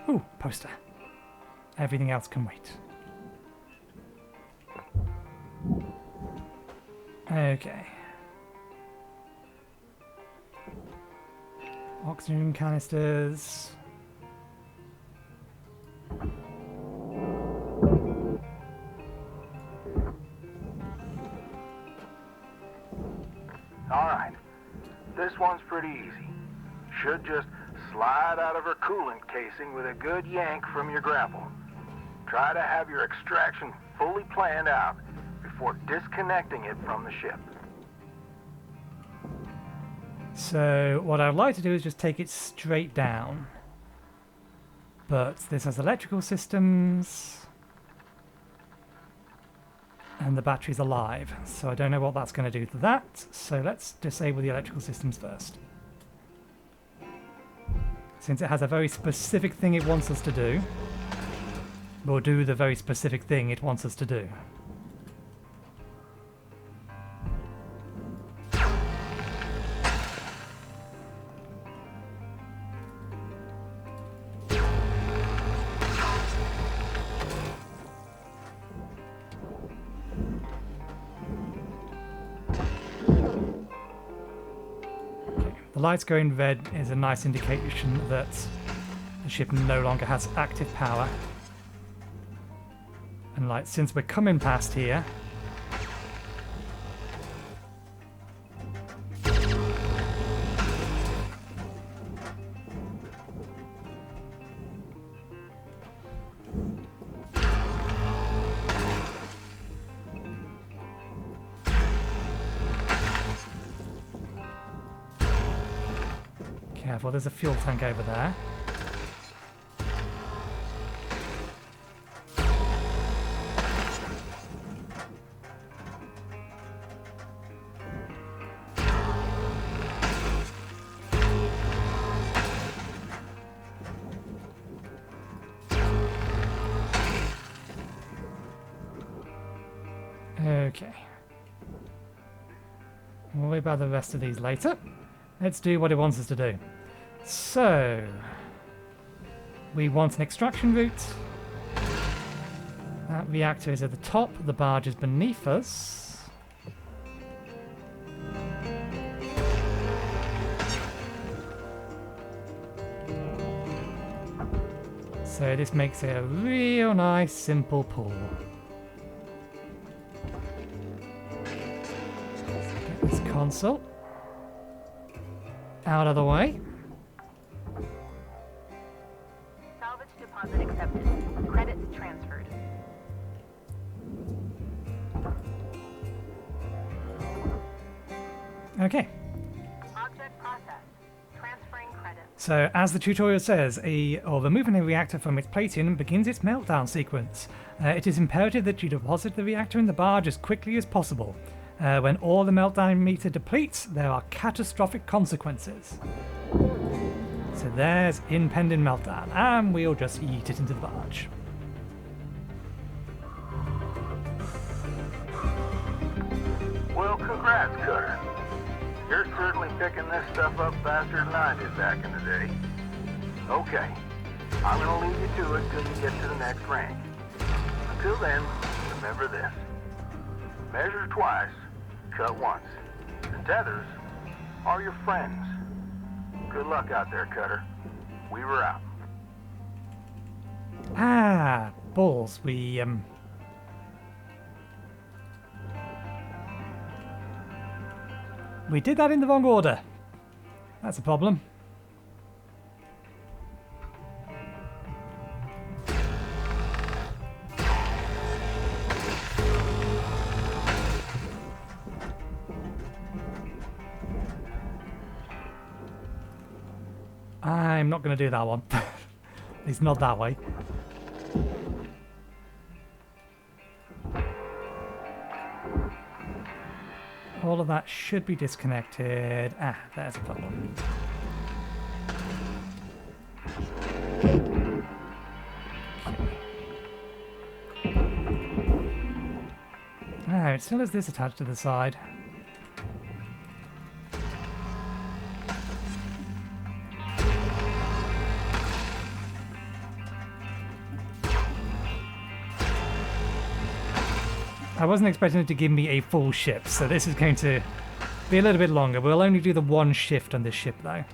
Ooh, poster. Everything else can wait. Okay. Oxygen canisters. Alright. This one's pretty easy. Should just slide out of her coolant casing with a good yank from your grapple. Try to have your extraction fully planned out before disconnecting it from the ship. So what I'd like to do is just take it straight down. But this has electrical systems. And the battery's alive. So I don't know what that's going to do to that. So let's disable the electrical systems first. Since it has a very specific thing it wants us to do, we'll do the very specific thing it wants us to do. The lights going red is a nice indication that the ship no longer has active power. And like, since we're coming past here, careful, there's a fuel tank over there. Okay. We'll worry about the rest of these later. Let's do what it wants us to do. So, we want an extraction route. That reactor is at the top, the barge is beneath us. So this makes it a real nice simple pull. Get this console out of the way. Salvage deposit accepted. Credits transferred. Okay. Object processed. Transferring credits. So, as the tutorial says, removing a reactor from its plating begins its meltdown sequence. It is imperative that you deposit the reactor in the barge as quickly as possible. When all the meltdown meter depletes, there are catastrophic consequences. So there's impending meltdown, and we'll just yeet it into the barge. Well, congrats, Cutter. You're certainly picking this stuff up faster than I did back in the day. Okay, I'm gonna leave you to it till you get to the next rank. Until then, remember this. Measure twice, cut once. The Tethers are your friends. Good luck out there, Cutter. We were out. Ah, balls. We did that in the wrong order. That's a problem. I'm not going to do that one. At least not that way. All of that should be disconnected. Ah, there's a problem. Ah, it still has this attached to the side. I wasn't expecting it to give me a full ship, so this is going to be a little bit longer. We'll only do the one shift on this ship, though.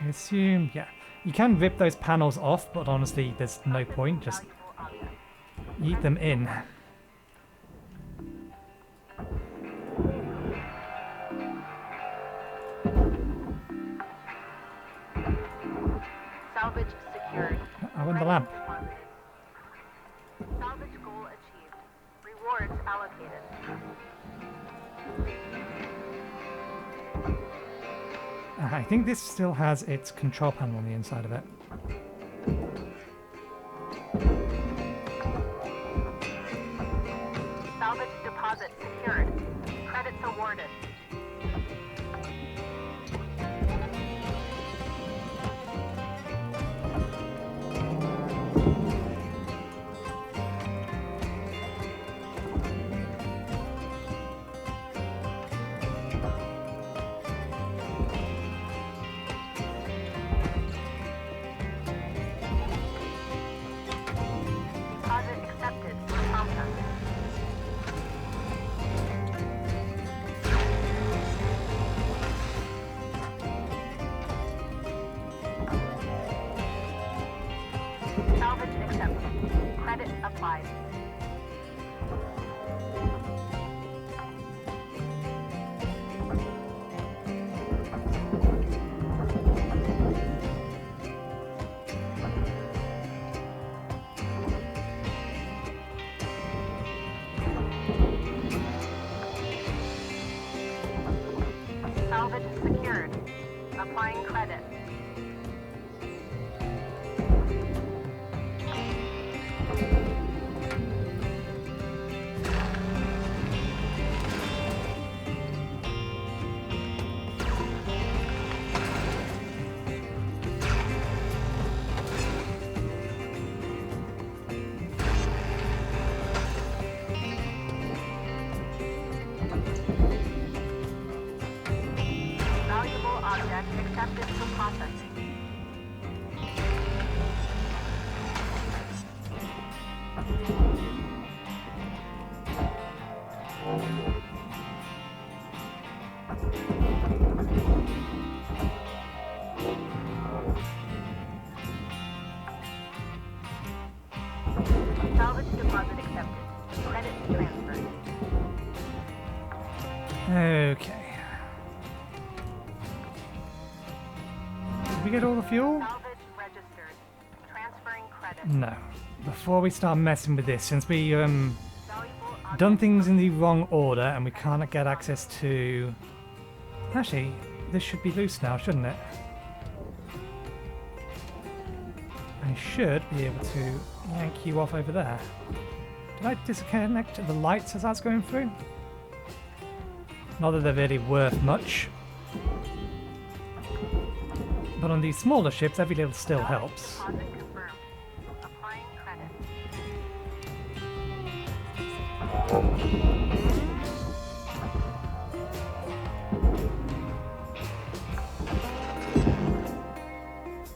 I assume, yeah. You can rip those panels off, but honestly, there's no point. Just yeet them in. Salvage secured. I won the lamp. Salvage goal achieved. Rewards allocated. I think this still has its control panel on the inside of it. Salvage deposit secured. Credits awarded. Deposit accepted. Process. Salvage accepted. Credit applied. Salvage secured. Applying credit. Valuable object accepted for processing. Salvage deposit accepted. Credit transferred. Okay. Did we get all the fuel? Salvage registered. Transferring credit. No. Before we start messing with this, since we Valuable done things in the wrong order and we can't get access to... Actually, this should be loose now, shouldn't it? I should be able to yank you off over there. Did I disconnect the lights as that's going through? Not that they're really worth much. But on these smaller ships, every little still helps. Deposit confirmed. Applying credit.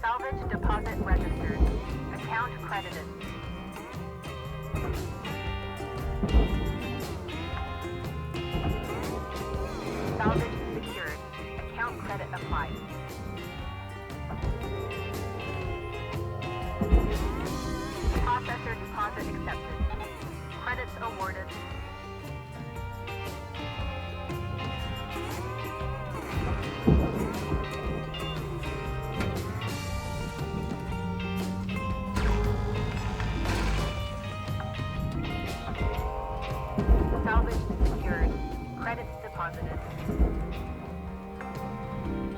Salvage deposit registered. Account credited. Salvage secured. Account credit applied. deposited.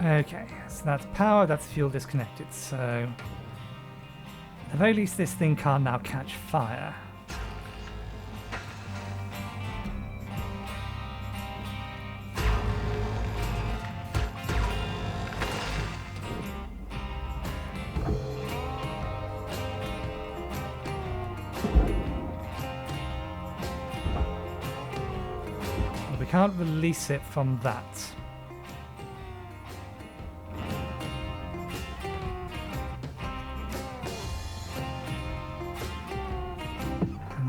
Okay, so that's power, that's fuel disconnected, so at the very least this thing can't now catch fire. But we can't release it from that.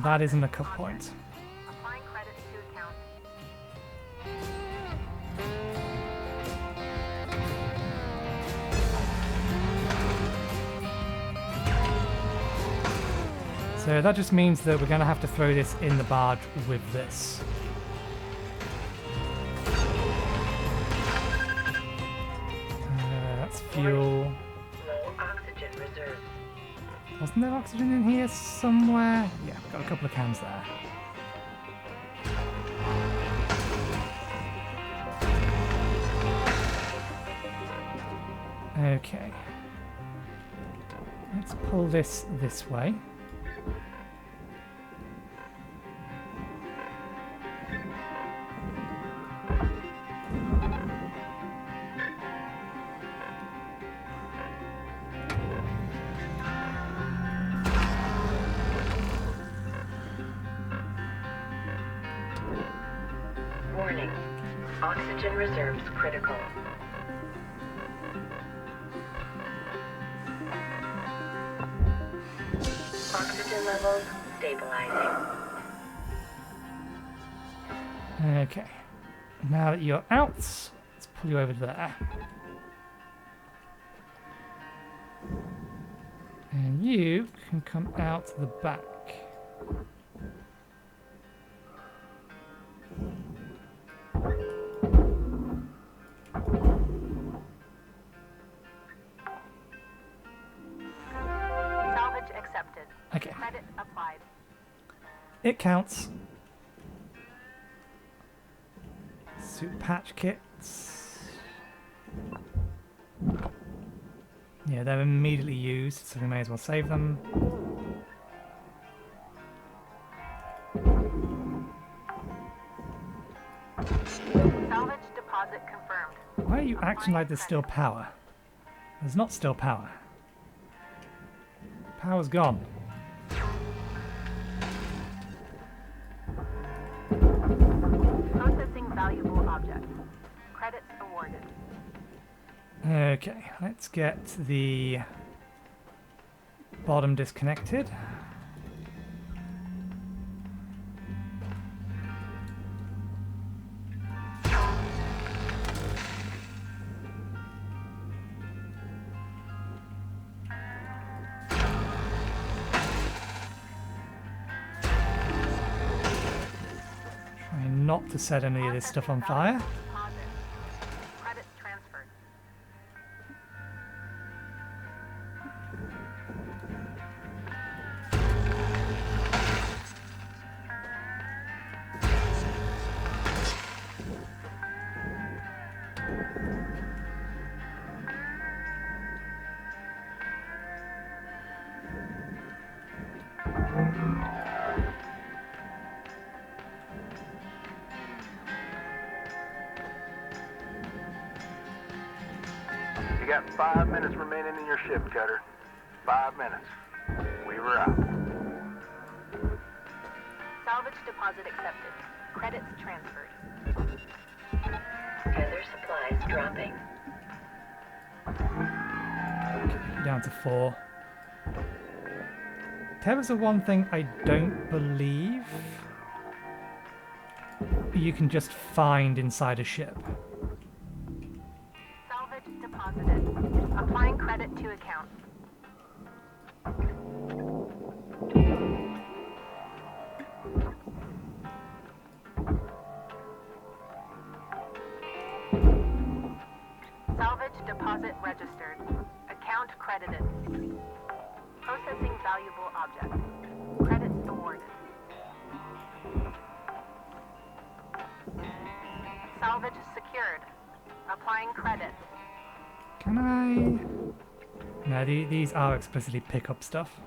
That isn't a cut point. Applying credits to account. So that just means that we're going to have to throw this in the barge with this. That's fuel. Low oxygen reserves. Wasn't there oxygen in here somewhere? Yeah, got a couple of cans there. Okay. Let's pull this way. Warning. Oxygen reserves critical. Oxygen levels stabilizing. Okay. Now that you're out, let's pull you over there. And you can come out the back. Salvage accepted. Okay. Credit applied. It counts. Suit patch kits. Yeah, they're immediately used, so we may as well save them. Salvage deposit confirmed. Why are you acting like there's still power? There's not still power. Power's gone. Processing valuable object. Credits awarded. Okay, let's get the bottom disconnected. Try not to set any of this stuff on fire. Deposit. Credits transferred. You got 5 minutes remaining in your shift, Cutter. 5 minutes. We were out. Salvage deposit accepted. Credits transferred. Tether supplies dropping. Down to 4. Tethers are one thing I don't believe you can just find inside a ship. Salvage deposited. Applying credit to account. Salvage deposit registered. Account credited. Processing valuable object. Credits awarded. Salvage secured. Applying credits. Can I? No, these are explicitly pick up stuff.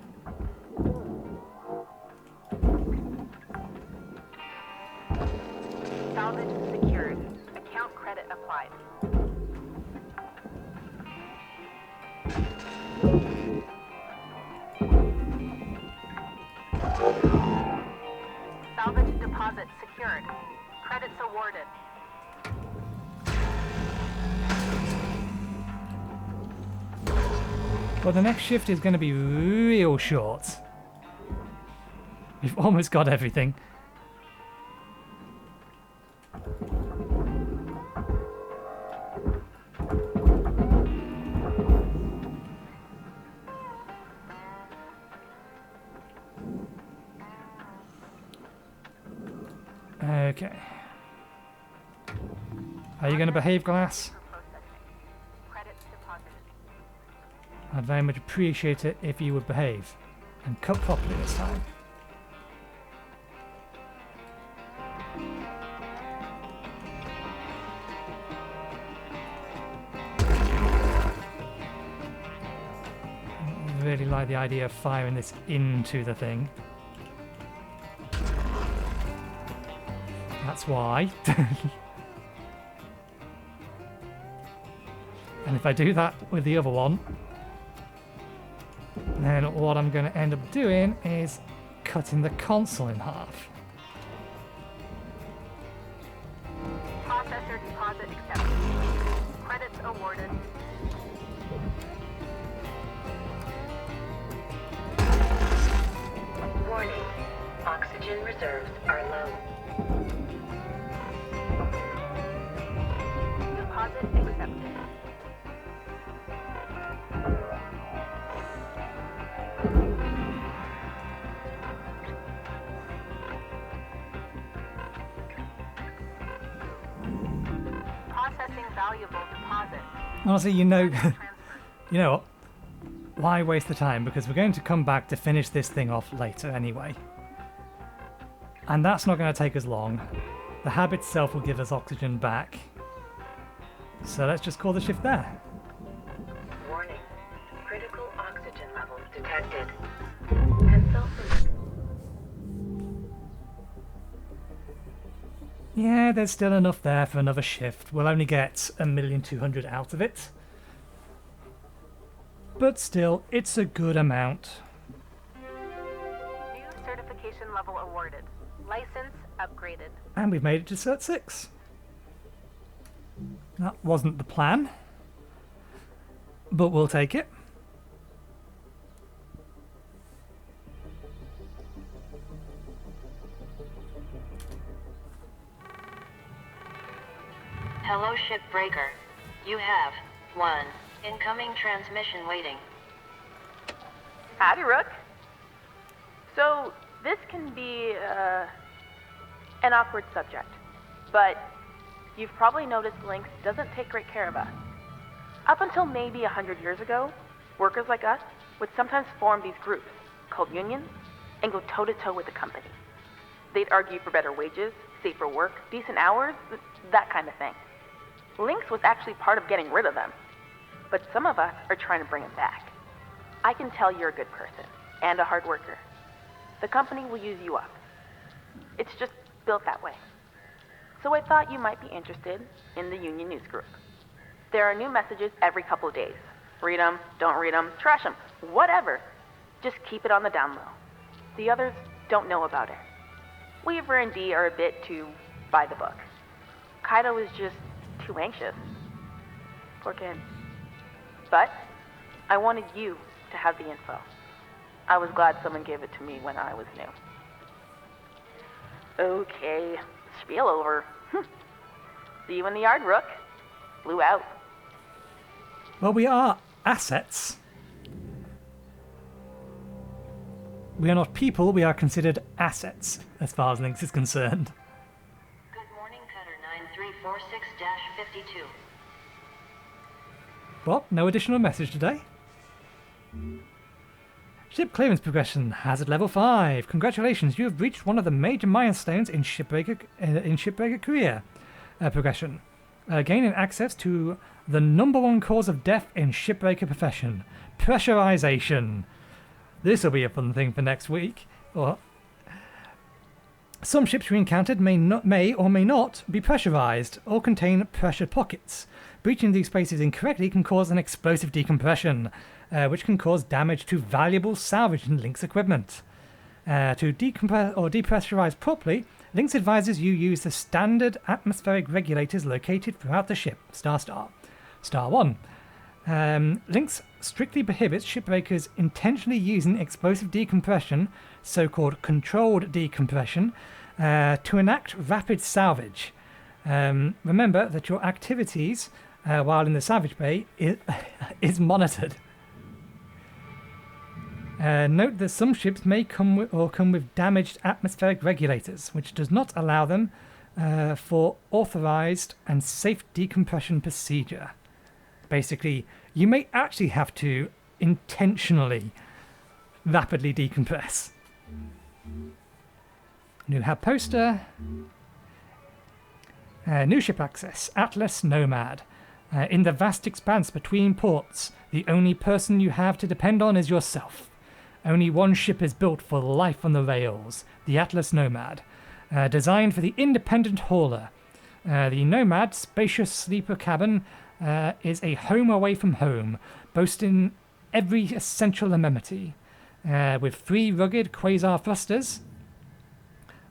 Salvage secured. Account credit applied. Salvage deposit secured. Credits awarded. Well, the next shift is going to be real short. We've almost got everything. Okay. Are you going to behave, Glass? Credits deposited. I'd very much appreciate it if you would behave and cut properly this time. I really like the idea of firing this into the thing. That's why. And if I do that with the other one, then what I'm going to end up doing is cutting the console in half. Processor deposit accepted. Credits awarded. Warning. Oxygen reserves are low. Deposit accepted. Processing valuable deposit. Honestly, you know what? Why waste the time? Because we're going to come back to finish this thing off later anyway. And that's not going to take us long. The hab itself will give us oxygen back. So let's just call the shift there. Warning. Critical oxygen levels detected. Consult. Yeah, there's still enough there for another shift. We'll only get 1,200,000 out of it. But still, it's a good amount. New certification level awarded. License upgraded. And we've made it to Cert 6. That wasn't the plan, but we'll take it. Hello, Shipbreaker. You have one incoming transmission waiting. Howdy, Rook. So, this can be, an awkward subject, but you've probably noticed Lynx doesn't take great care of us. Up until maybe 100 years ago, workers like us would sometimes form these groups, called unions, and go toe-to-toe with the company. They'd argue for better wages, safer work, decent hours, that kind of thing. Lynx was actually part of getting rid of them, but some of us are trying to bring them back. I can tell you're a good person, and a hard worker. The company will use you up. It's just built that way. So I thought you might be interested in the Union News Group. There are new messages every couple of days. Read them, don't read them, trash them, whatever. Just keep it on the down low. The others don't know about it. Weaver and Dee are a bit too by the book. Kaido is just too anxious. Poor kid. But I wanted you to have the info. I was glad someone gave it to me when I was new. Okay, spiel over. See you in the yard, Rook. Blew out. Well, we are assets. We are not people, we are considered assets, as far as Lynx is concerned. Good morning, Cutter 9346-52. Well, no additional message today. Ship clearance progression, hazard level 5. Congratulations, you have reached one of the major milestones in Shipbreaker career. progression. Gaining access to the number one cause of death in Shipbreaker profession, pressurization. This will be a fun thing for next week. Some ships we encountered may or may not be pressurized or contain pressure pockets. Breaching these spaces incorrectly can cause an explosive decompression, which can cause damage to valuable salvage and Lynx equipment. To decompress or depressurize properly, Lynx advises you use the standard atmospheric regulators located throughout the ship. Star 1. Lynx strictly prohibits shipbreakers intentionally using explosive decompression, so-called controlled decompression, to enact rapid salvage. Remember that your activities while in the salvage bay is monitored. Note that some ships may come with damaged atmospheric regulators, which does not allow them for authorized and safe decompression procedure. Basically, you may actually have to intentionally rapidly decompress. New hab poster. New ship access. Atlas Nomad. In the vast expanse between ports, the only person you have to depend on is yourself. Only one ship is built for life on the rails, the Atlas Nomad. Designed for the independent hauler. The Nomad spacious sleeper cabin is a home away from home, boasting every essential amenity. With 3 rugged quasar thrusters,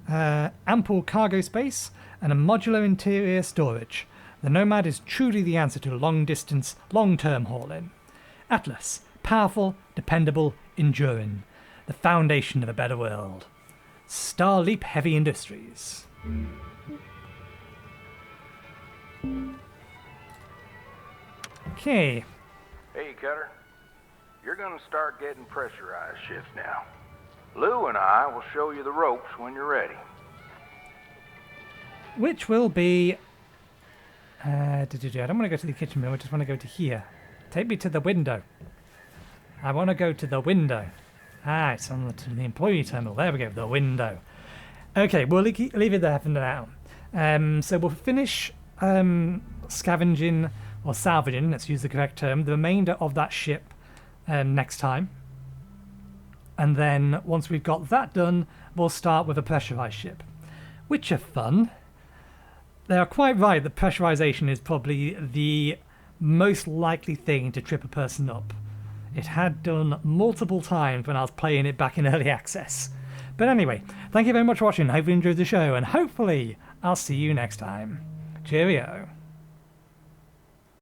ample cargo space, and a modular interior storage. The Nomad is truly the answer to long-distance, long-term hauling. Atlas, powerful, dependable, enduring. The foundation of a better world. Starleap Heavy Industries. Okay. Hey, Cutter. You're gonna start getting pressurized shifts now. Lou and I will show you the ropes when you're ready. Which will be... I don't want to go to the kitchen room, I just want to go to here. Take me to the window. I want to go to the window. Ah, it's on the employee terminal. There we go, the window. Okay, we'll leave it there for now. So we'll finish scavenging, or salvaging, let's use the correct term, the remainder of that ship next time. And then, once we've got that done, we'll start with a pressurized ship. Which are fun. They are quite right that pressurization is probably the most likely thing to trip a person up. It had done multiple times when I was playing it back in early access. But anyway, thank you very much for watching. Hope you enjoyed the show, and hopefully I'll see you next time. Cheerio.